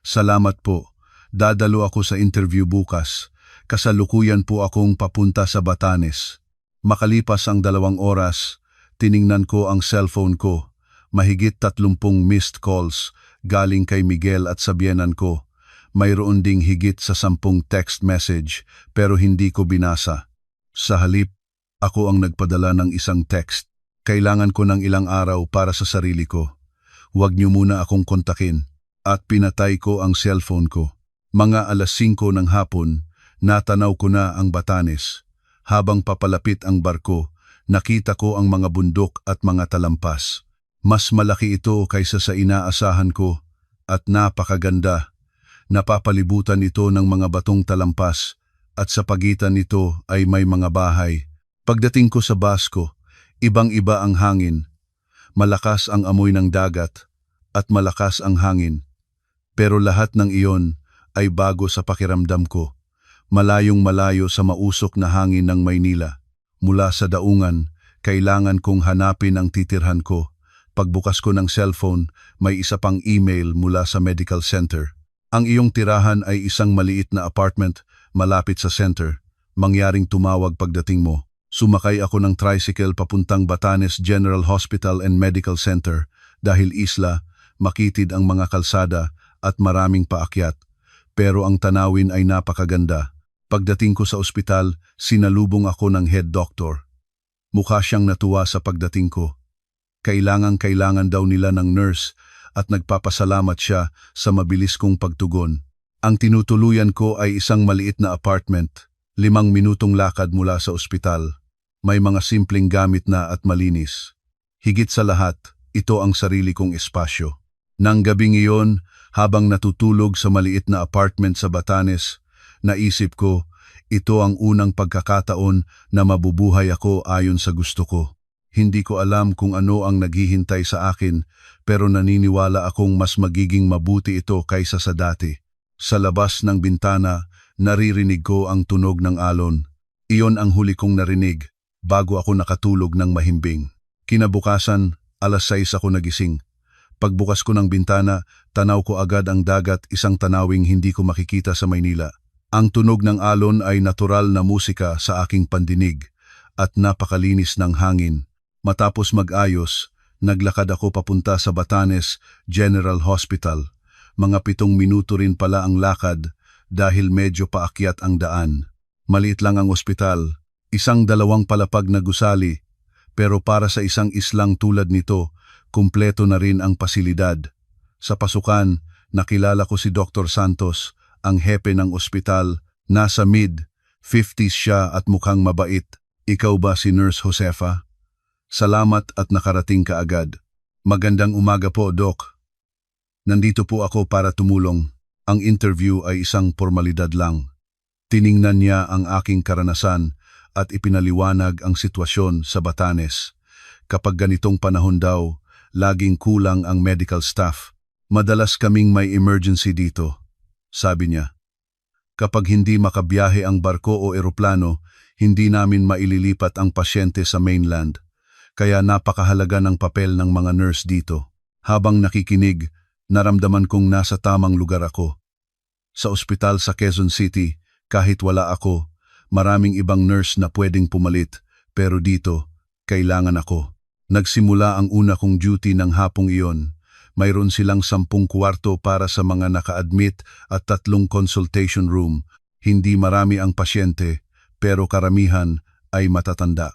"Salamat po. Dadalo ako sa interview bukas. Kasalukuyan po akong papunta sa Batanes." Makalipas ang 2 oras, tiningnan ko ang cellphone ko. Mahigit 30 missed calls galing kay Miguel at sa biyenan ko. Mayroon ding higit sa 10 text message pero hindi ko binasa. Sa halip, ako ang nagpadala ng isang text. "Kailangan ko ng ilang araw para sa sarili ko. Huwag niyo muna akong kontakin." At pinatay ko ang cellphone ko. Mga 5:00 ng hapon, natanaw ko na ang Batanes. Habang papalapit ang barko, nakita ko ang mga bundok at mga talampas. Mas malaki ito kaysa sa inaasahan ko at napakaganda. Napapalibutan ito ng mga batong talampas at sa pagitan nito ay may mga bahay. Pagdating ko sa Basco, ibang-iba ang hangin. Malakas ang amoy ng dagat at malakas ang hangin. Pero lahat ng iyon ay bago sa pakiramdam ko. Malayong malayo sa mausok na hangin ng Maynila. Mula sa daungan, kailangan kong hanapin ang titirhan ko. Pagbukas ko ng cellphone, may isa pang email mula sa medical center. Ang iyong tirahan ay isang maliit na apartment malapit sa center. Mangyaring tumawag pagdating mo. Sumakay ako ng tricycle papuntang Batanes General Hospital and Medical Center dahil isla, makitid ang mga kalsada at maraming paakyat. Pero ang tanawin ay napakaganda. Pagdating ko sa ospital, sinalubong ako ng head doctor. Mukha siyang natuwa sa pagdating ko. Kailangan daw nila ng nurse at nagpapasalamat siya sa mabilis kong pagtugon. Ang tinutuluyan ko ay isang maliit na apartment, 5 minutong lakad mula sa ospital. May mga simpleng gamit na at malinis. Higit sa lahat, ito ang sarili kong espasyo. Nang gabing iyon, habang natutulog sa maliit na apartment sa Batanes, naisip ko, ito ang unang pagkakataon na mabubuhay ako ayon sa gusto ko. Hindi ko alam kung ano ang naghihintay sa akin, pero naniniwala akong mas magiging mabuti ito kaysa sa dati. Sa labas ng bintana, naririnig ko ang tunog ng alon. Iyon ang huli kong narinig, bago ako nakatulog ng mahimbing. Kinabukasan, 6:00 ako nagising. Pagbukas ko ng bintana, tanaw ko agad ang dagat, isang tanawing hindi ko makikita sa Maynila. Ang tunog ng alon ay natural na musika sa aking pandinig at napakalinis ng hangin. Matapos mag-ayos, naglakad ako papunta sa Batanes General Hospital. Mga 7 minuto rin pala ang lakad dahil medyo paakyat ang daan. Maliit lang ang ospital, isang 2 palapag na gusali, pero para sa isang islang tulad nito, kumpleto na rin ang pasilidad. Sa pasukan, nakilala ko si Dr. Santos, ang hepe ng ospital. Nasa mid-50s siya at mukhang mabait. Ikaw ba si Nurse Josefa? Salamat at nakarating ka agad. Magandang umaga po, Doc. Nandito po ako para tumulong. Ang interview ay isang formalidad lang. Tiningnan niya ang aking karanasan at ipinaliwanag ang sitwasyon sa Batanes. Kapag ganitong panahon daw, laging kulang ang medical staff. Madalas kaming may emergency dito, sabi niya. Kapag hindi makabiyahe ang barko o eroplano, hindi namin maililipat ang pasyente sa mainland. Kaya napakahalaga ng papel ng mga nurse dito. Habang nakikinig, naramdaman kong nasa tamang lugar ako. Sa ospital sa Quezon City, kahit wala ako, maraming ibang nurse na pwedeng pumalit, pero dito, kailangan ako. Nagsimula ang una kong duty ng hapong iyon. Mayroon silang 10 kwarto para sa mga naka-admit at 3 consultation room. Hindi marami ang pasyente, pero karamihan ay matatanda.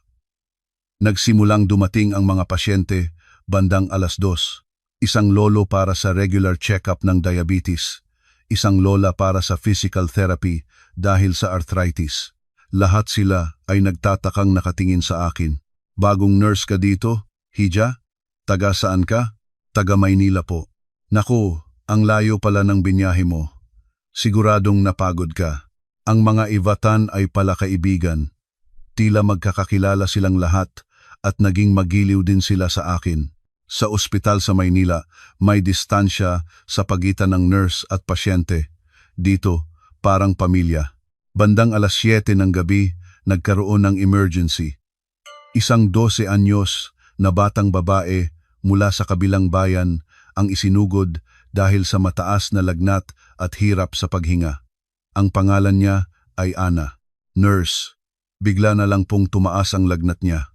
Nagsimulang dumating ang mga pasyente bandang 2:00. Isang lolo para sa regular check-up ng diabetes. Isang lola para sa physical therapy dahil sa arthritis. Lahat sila ay nagtatakang nakatingin sa akin. Bagong nurse ka dito, Hija? Taga saan ka? Taga Maynila po. Naku, ang layo pala ng binyahe mo. Siguradong napagod ka. Ang mga Ivatan ay pala kaibigan. Tila magkakakilala silang lahat at naging magiliw din sila sa akin. Sa ospital sa Maynila, may distansya sa pagitan ng nurse at pasyente. Dito, parang pamilya. Bandang 7:00 ng gabi, nagkaroon ng emergency. Isang 12 anyos na batang babae mula sa kabilang bayan ang isinugod dahil sa mataas na lagnat at hirap sa paghinga. Ang pangalan niya ay Ana. Nurse. Bigla na lang pong tumaas ang lagnat niya.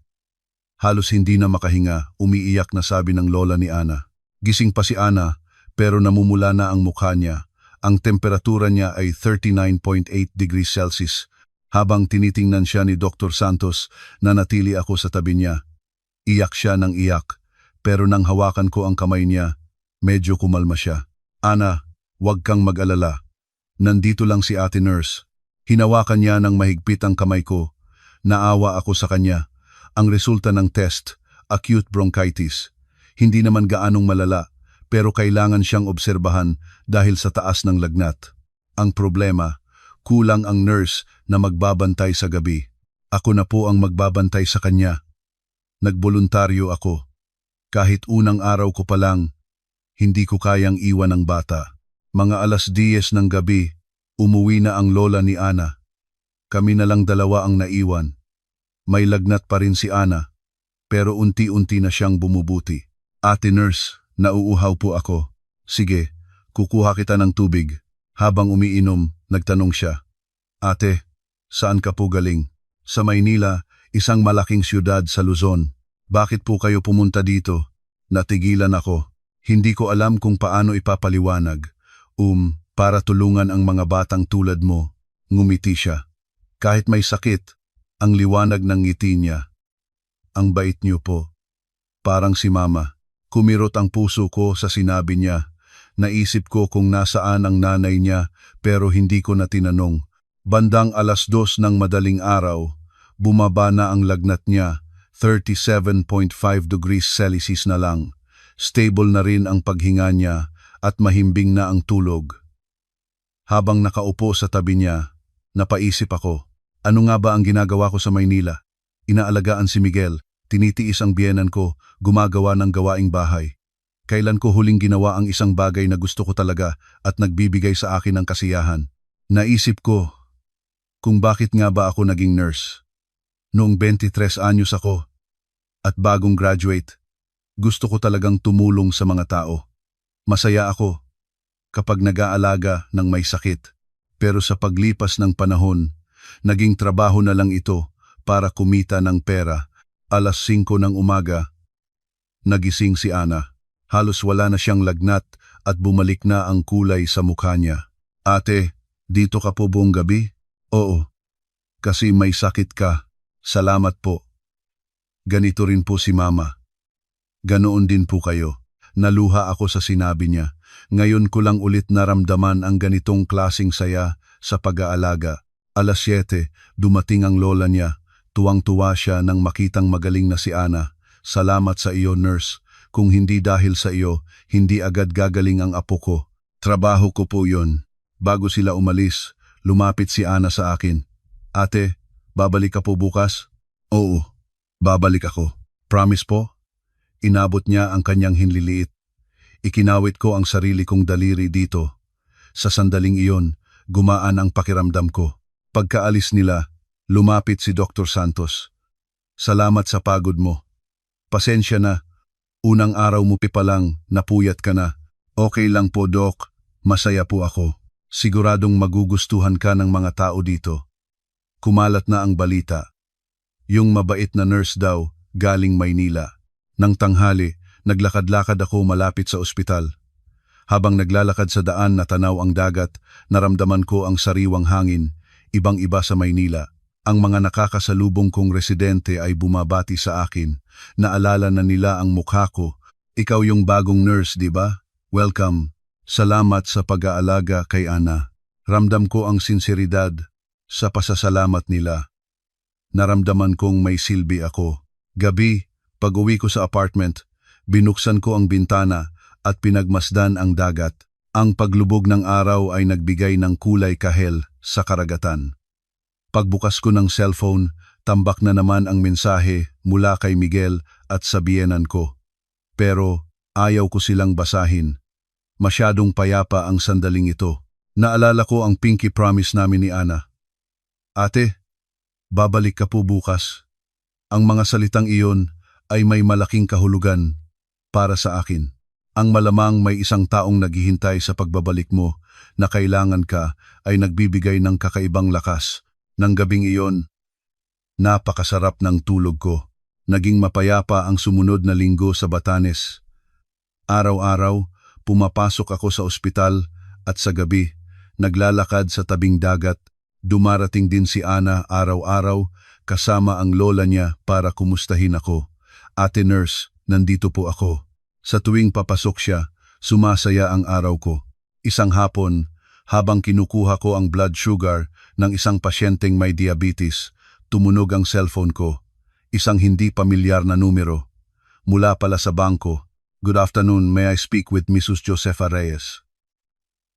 Halos hindi na makahinga, umiiyak na sabi ng lola ni Ana. Gising pa si Ana, pero namumula na ang mukha niya. Ang temperatura niya ay 39.8 degrees Celsius. Habang tinitingnan siya ni Dr. Santos, nanatili ako sa tabi niya. Iyak siya ng iyak, pero nang hawakan ko ang kamay niya, medyo kumalma siya. Ana, huwag kang mag-alala. Nandito lang si ate nurse. Hinawakan niya ng mahigpit ang kamay ko. Naawa ako sa kanya. Ang resulta ng test, acute bronchitis. Hindi naman gaanong malala, pero kailangan siyang obserbahan dahil sa taas ng lagnat. Ang problema, kulang ang nurse na magbabantay sa gabi. Ako na po ang magbabantay sa kanya. Nagboluntaryo ako. Kahit unang araw ko pa lang, hindi ko kayang iwan ang bata. Mga 10:00 ng gabi, umuwi na ang lola ni Ana. Kami na lang dalawa ang naiwan. May lagnat pa rin si Ana, pero unti-unti na siyang bumubuti. Ate nurse, nauuhaw po ako. Sige, kukuha kita ng tubig. Habang umiinom, nagtanong siya. Ate, saan ka po galing? Sa Maynila, isang malaking siyudad sa Luzon. Bakit po kayo pumunta dito? Natigilan ako. Hindi ko alam kung paano ipapaliwanag. Para tulungan ang mga batang tulad mo. Ngumiti siya. Kahit may sakit, ang liwanag ng ngiti niya. Ang bait niyo po. Parang si Mama. Kumirot ang puso ko sa sinabi niya. Naisip ko kung nasaan ang nanay niya pero hindi ko na tinanong. Bandang 2:00 ng madaling araw, bumaba na ang lagnat niya, 37.5 degrees Celsius na lang. Stable na rin ang paghinga niya at mahimbing na ang tulog. Habang nakaupo sa tabi niya, napaisip ako, ano nga ba ang ginagawa ko sa Maynila? Inaalagaan si Miguel, tinitiis ang biyenan ko, gumagawa ng gawaing bahay. Kailan ko huling ginawa ang isang bagay na gusto ko talaga at nagbibigay sa akin ng kasiyahan? Naisip ko, kung bakit nga ba ako naging nurse. Noong 23 anyos ako at bagong graduate, gusto ko talagang tumulong sa mga tao. Masaya ako kapag nag-aalaga ng may sakit. Pero sa paglipas ng panahon, naging trabaho na lang ito para kumita ng pera. 5:00 ng umaga, nagising si Ana. Halos wala na siyang lagnat at bumalik na ang kulay sa mukha niya. Ate, dito ka po buong gabi? Oo. Kasi may sakit ka. Salamat po. Ganito rin po si Mama. Ganoon din po kayo. Naluha ako sa sinabi niya. Ngayon ko lang ulit naramdaman ang ganitong klasing saya sa pag-aalaga. 7:00, dumating ang lola niya. Tuwang-tuwa siya nang makitang magaling na si Ana. Salamat sa iyo, nurse. Kung hindi dahil sa iyo, hindi agad gagaling ang apo ko. Trabaho ko po yun. Bago sila umalis, lumapit si Ana sa akin. Ate, babalik ka po bukas? Oo, babalik ako. Promise po? Inabot niya ang kanyang hinliliit. Ikinawit ko ang sarili kong daliri dito. Sa sandaling iyon, gumaan ang pakiramdam ko. Pagkaalis nila, lumapit si Dr. Santos. Salamat sa pagod mo. Pasensya na. Unang araw mo pa lang, napuyat ka na. Okay lang po, Doc. Masaya po ako. Siguradong magugustuhan ka ng mga tao dito. Kumalat na ang balita. Yung mabait na nurse daw, galing Maynila. Nang tanghali, naglakad-lakad ako malapit sa ospital. Habang naglalakad sa daan na tanaw ang dagat, naramdaman ko ang sariwang hangin, ibang-iba sa Maynila. Ang mga nakakasalubong kong residente ay bumabati sa akin. Naalala na nila ang mukha ko. Ikaw yung bagong nurse, di ba? Welcome. Salamat sa pag-aalaga kay Ana. Ramdam ko ang sinseridad sa pasasalamat nila. Naramdaman kong may silbi ako. Gabi, pag-uwi ko sa apartment, binuksan ko ang bintana at pinagmasdan ang dagat. Ang paglubog ng araw ay nagbigay ng kulay kahel sa karagatan. Pagbukas ko ng cellphone, tambak na naman ang mensahe mula kay Miguel at sa biyenan ko. Pero ayaw ko silang basahin. Masyadong payapa ang sandaling ito. Naalala ko ang pinky promise namin ni Ana. Ate, babalik ka po bukas. Ang mga salitang iyon ay may malaking kahulugan para sa akin. Ang malamang may isang taong naghihintay sa pagbabalik mo na kailangan ka ay nagbibigay ng kakaibang lakas. Nang gabing iyon, napakasarap ng tulog ko. Naging mapayapa ang sumunod na linggo sa Batanes. Araw-araw, pumapasok ako sa ospital at sa gabi, naglalakad sa tabing dagat. Dumarating din si Ana araw-araw kasama ang lola niya para kumustahin ako. Ate nurse, nandito po ako. Sa tuwing papasok siya, sumasaya ang araw ko. Isang hapon, habang kinukuha ko ang blood sugar ng isang pasyenteng may diabetes, tumunog ang cellphone ko. Isang hindi pamilyar na numero. Mula pala sa bangko. Good afternoon, may I speak with Mrs. Josefa Reyes?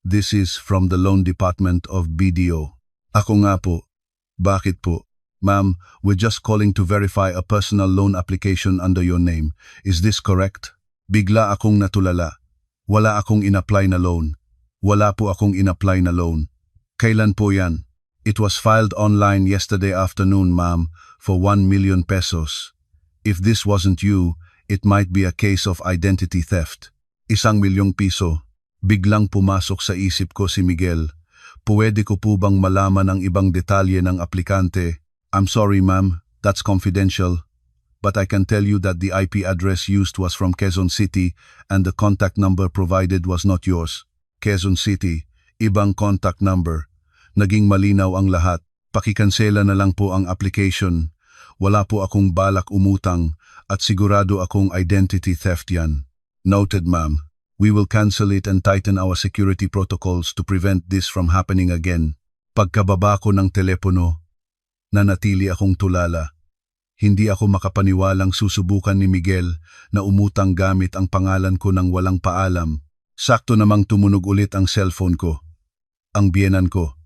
This is from the loan department of BDO. Ako nga po. Bakit po? Ma'am, we're just calling to verify a personal loan application under your name. Is this correct? Bigla akong natulala. Wala akong in-apply na loan. Wala po akong in-apply na loan. Kailan po yan? It was filed online yesterday afternoon, ma'am, for 1 million pesos. If this wasn't you, it might be a case of identity theft. 1 milyong piso. Biglang pumasok sa isip ko si Miguel. Puwede ko po bang malaman ang ibang detalye ng aplikante? I'm sorry, ma'am, that's confidential. But I can tell you that the IP address used was from Quezon City and the contact number provided was not yours. Quezon City, ibang contact number. Naging malinaw ang lahat. Pakikansela na lang po ang application. Wala po akong balak umutang at sigurado akong identity theft yan. Noted, ma'am. We will cancel it and tighten our security protocols to prevent this from happening again. Pagkababa ko ng telepono, nanatili akong tulala. Hindi ako makapaniwalang susubukan ni Miguel na umutang gamit ang pangalan ko ng walang paalam. Sakto namang tumunog ulit ang cellphone ko. Ang biyenan ko.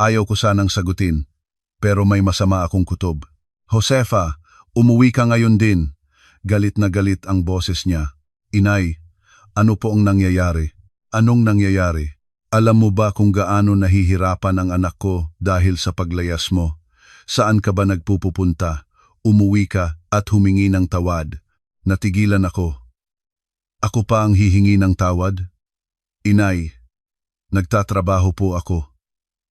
Ayaw ko sanang sagutin, pero may masama akong kutob. Josefa, umuwi ka ngayon din. Galit na galit ang boses niya. Inay, ano po ang nangyayari? Anong nangyayari? Alam mo ba kung gaano nahihirapan ang anak ko dahil sa paglayas mo? Saan ka ba nagpupunta? Umuwi ka at humingi ng tawad. Natigilan ako. Ako pa ang hihingi ng tawad? Inay, nagtatrabaho po ako.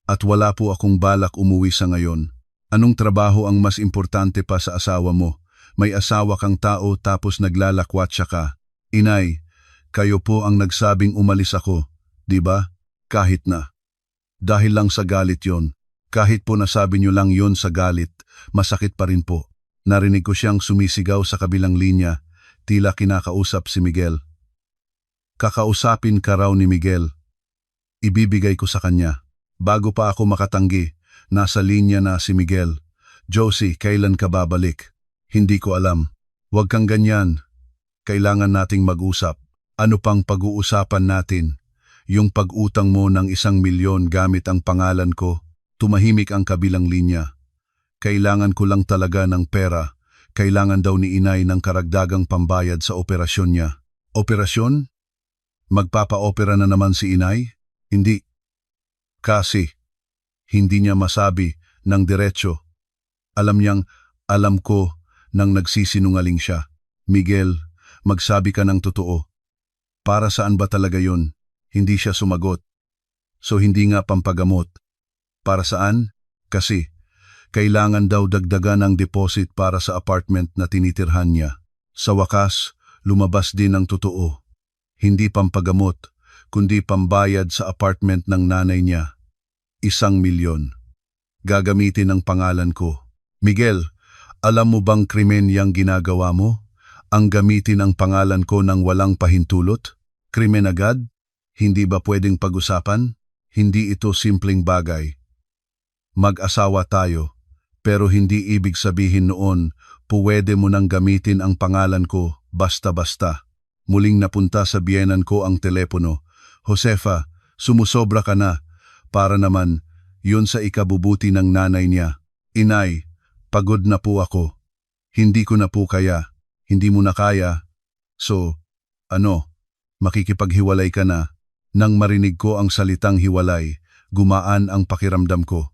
At wala po akong balak umuwi sa ngayon. Anong trabaho ang mas importante pa sa asawa mo? May asawa kang tao tapos naglalakwatsa ka. Inay, kayo po ang nagsabing umalis ako, di ba? Kahit na. Dahil lang sa galit yon. Kahit po nasabi niyo lang yon sa galit, masakit pa rin po. Narinig ko siyang sumisigaw sa kabilang linya, tila kinakausap si Miguel. Kakausapin ka raw ni Miguel. Ibibigay ko sa kanya. Bago pa ako makatanggi, nasa linya na si Miguel. Josie, kailan ka babalik? Hindi ko alam. Huwag kang ganyan. Kailangan nating mag-usap. Ano pang pag-uusapan natin? Yung pag-utang mo ng 1 milyon gamit ang pangalan ko. Tumahimik ang kabilang linya. Kailangan ko lang talaga ng pera. Kailangan daw ni inay ng karagdagang pambayad sa operasyon niya. Operasyon? Magpapa-opera na naman si inay? Hindi. Kasi, hindi niya masabi ng diretso. Alam ko nang nagsisinungaling siya. Miguel, magsabi ka ng totoo. Para saan ba talaga yun? Hindi siya sumagot. So hindi nga pampagamot. Para saan? Kasi, kailangan daw dagdagan ang deposit para sa apartment na tinitirhan niya. Sa wakas, lumabas din ang totoo. Hindi pampagamot, kundi pambayad sa apartment ng nanay niya. 1 milyon. Gagamitin ang pangalan ko. Miguel, alam mo bang krimen yang ginagawa mo? Ang gamitin ang pangalan ko ng walang pahintulot? Krimen agad? Hindi ba pwedeng pag-usapan? Hindi ito simpleng bagay. Mag-asawa tayo, pero hindi ibig sabihin noon pwede mo nang gamitin ang pangalan ko basta-basta. Muling napunta sa biyenan ko ang telepono. Josefa, sumusobra ka na. Para naman, yun sa ikabubuti ng nanay niya. Inay, pagod na po ako. Hindi ko na po kaya. Hindi mo na kaya. So, makikipaghiwalay ka na. Nang marinig ko ang salitang hiwalay, gumaan ang pakiramdam ko.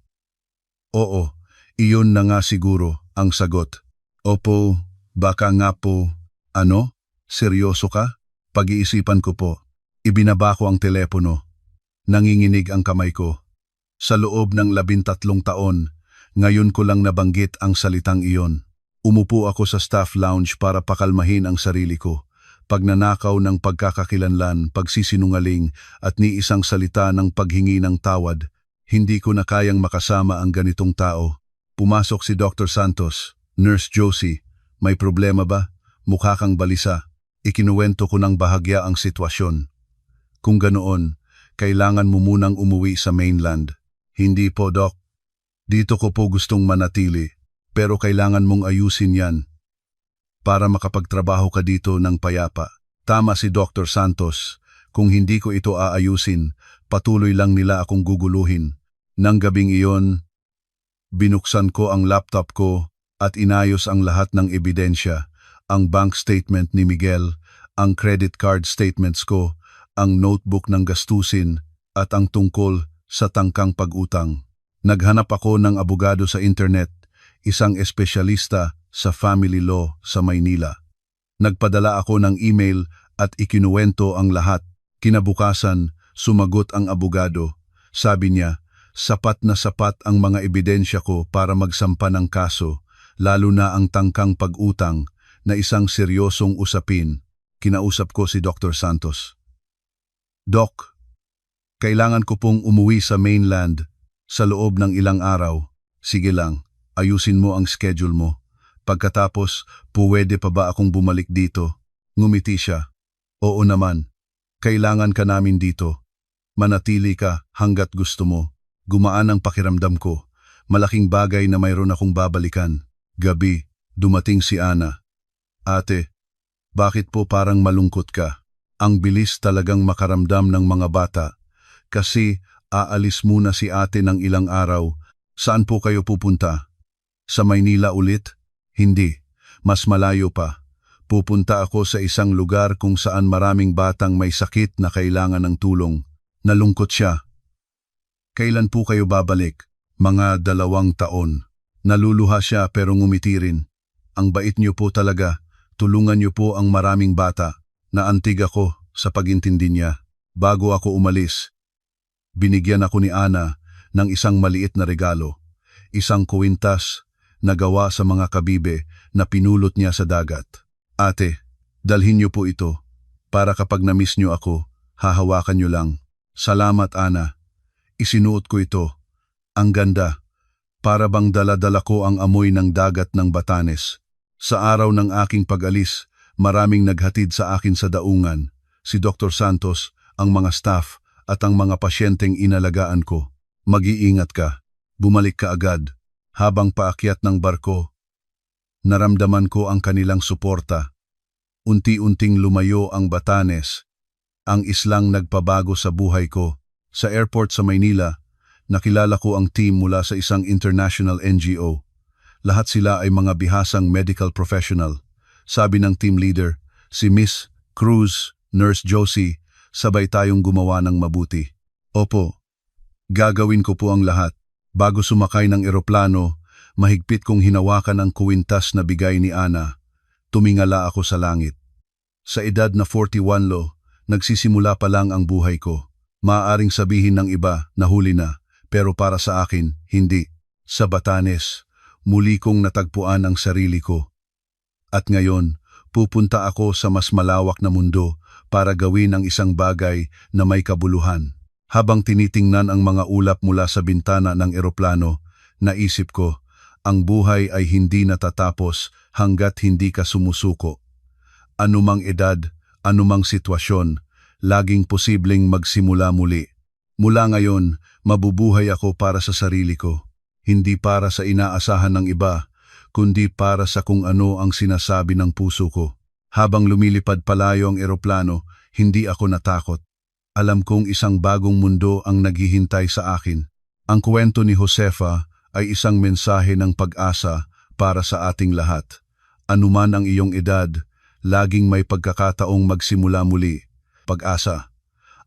Oo, iyon na nga siguro ang sagot. Opo, baka nga po. Ano? Seryoso ka? Pag-iisipan ko po. Ibinaba ko ang telepono. Nanginginig ang kamay ko. Sa loob ng 13 taon, ngayon ko lang nabanggit ang salitang iyon. Umupo ako sa staff lounge para pakalmahin ang sarili ko. Pagnanakaw ng pagkakakilanlan, pagsisinungaling at ni isang salita ng paghingi ng tawad, hindi ko na kayang makasama ang ganitong tao. Pumasok si Dr. Santos. Nurse Josie, may problema ba? Mukha kang balisa. Ikinuwento ko ng bahagya ang sitwasyon. Kung ganoon, kailangan mo munang umuwi sa mainland. Hindi po, Doc. Dito ko po gustong manatili, pero kailangan mong ayusin yan para makapagtrabaho ka dito ng payapa. Tama si Dr. Santos. Kung hindi ko ito aayusin, patuloy lang nila akong guguluhin. Nang gabing iyon, Binuksan ko ang laptop ko at inayos ang lahat ng ebidensya, ang bank statement ni Miguel, ang credit card statements ko, ang notebook ng gastusin at ang tungkol sa tangkang pag-utang. Naghanap ako ng abogado sa internet, isang espesyalista sa family law sa Maynila. Nagpadala ako ng email at ikinuwento ang lahat. Kinabukasan, sumagot ang abogado. Sabi niya, sapat na sapat ang mga ebidensya ko para magsampa ng kaso, lalo na ang tangkang pag-utang na isang seryosong usapin. Kinausap ko si Dr. Santos. Doc, kailangan ko pong umuwi sa mainland sa loob ng ilang araw. Sige lang, ayusin mo ang schedule mo. Pagkatapos, puwede pa ba akong bumalik dito? Ngumiti siya. Oo naman. Kailangan ka namin dito. Manatili ka hanggat gusto mo. Gumaan ang pakiramdam ko. Malaking bagay na mayroon akong babalikan. Gabi, dumating si Ana. Ate, bakit po parang malungkot ka? Ang bilis talagang makaramdam ng mga bata. Kasi aalis muna si ate ng ilang araw. Saan po kayo pupunta? Sa Maynila ulit? Hindi. Mas malayo pa. Pupunta ako sa isang lugar kung saan maraming batang may sakit na kailangan ng tulong. Nalungkot siya. Kailan po kayo babalik? Mga 2 taon. Naluluha siya pero ngumiti rin. Ang bait niyo po talaga. Tulungan niyo po ang maraming bata. Naantig ako sa pagintindi niya. Bago ako umalis, binigyan ako ni Ana ng isang maliit na regalo. Isang kuwintas na gawa sa mga kabibe na pinulot niya sa dagat. Ate, dalhin niyo po ito. Para kapag na-miss niyo ako, hahawakan niyo lang. Salamat, Ana. Isinuot ko ito. Ang ganda. Para bang dala-dala ko ang amoy ng dagat ng Batanes. Sa araw ng aking pag-alis, maraming naghatid sa akin sa daungan. Si Dr. Santos, ang mga staff, at ang mga pasyenteng inalagaan ko. Mag-iingat ka. Bumalik ka agad. Habang paakyat ng barko, naramdaman ko ang kanilang suporta. Unti-unting lumayo ang Batanes. Ang islang nagpabago sa buhay ko. Sa airport sa Maynila, nakilala ko ang team mula sa isang international NGO. Lahat sila ay mga bihasang medical professional. Sabi ng team leader, si Miss Cruz, Nurse Josie, sabay tayong gumawa ng mabuti. Opo, gagawin ko po ang lahat. Bago sumakay ng eroplano, mahigpit kong hinawakan ang kuwintas na bigay ni Ana. Tumingala ako sa langit. Sa edad na 41 nagsisimula pa lang ang buhay ko. Maaaring sabihin ng iba na huli na, pero para sa akin, hindi. Sa Batanes, muli kong natagpuan ang sarili ko. At ngayon, pupunta ako sa mas malawak na mundo para gawin ang isang bagay na may kabuluhan. Habang tinitingnan ang mga ulap mula sa bintana ng eroplano, naisip ko, ang buhay ay hindi natatapos hanggat hindi ka sumusuko. Anumang edad, anumang sitwasyon, laging posibleng magsimula muli. Mula ngayon, mabubuhay ako para sa sarili ko. Hindi para sa inaasahan ng iba, kundi para sa kung ano ang sinasabi ng puso ko. Habang lumilipad palayo ang eroplano, hindi ako natakot. Alam kong isang bagong mundo ang naghihintay sa akin. Ang kwento ni Josefa ay isang mensahe ng pag-asa para sa ating lahat. Anuman ang iyong edad, laging may pagkakataong magsimula muli. Pag-asa.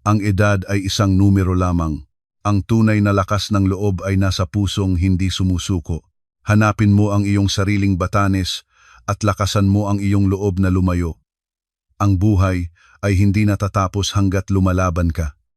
Ang edad ay isang numero lamang. Ang tunay na lakas ng loob ay nasa pusong hindi sumusuko. Hanapin mo ang iyong sariling Batanes at lakasan mo ang iyong loob na lumayo. Ang buhay ay hindi natatapos hanggat lumalaban ka.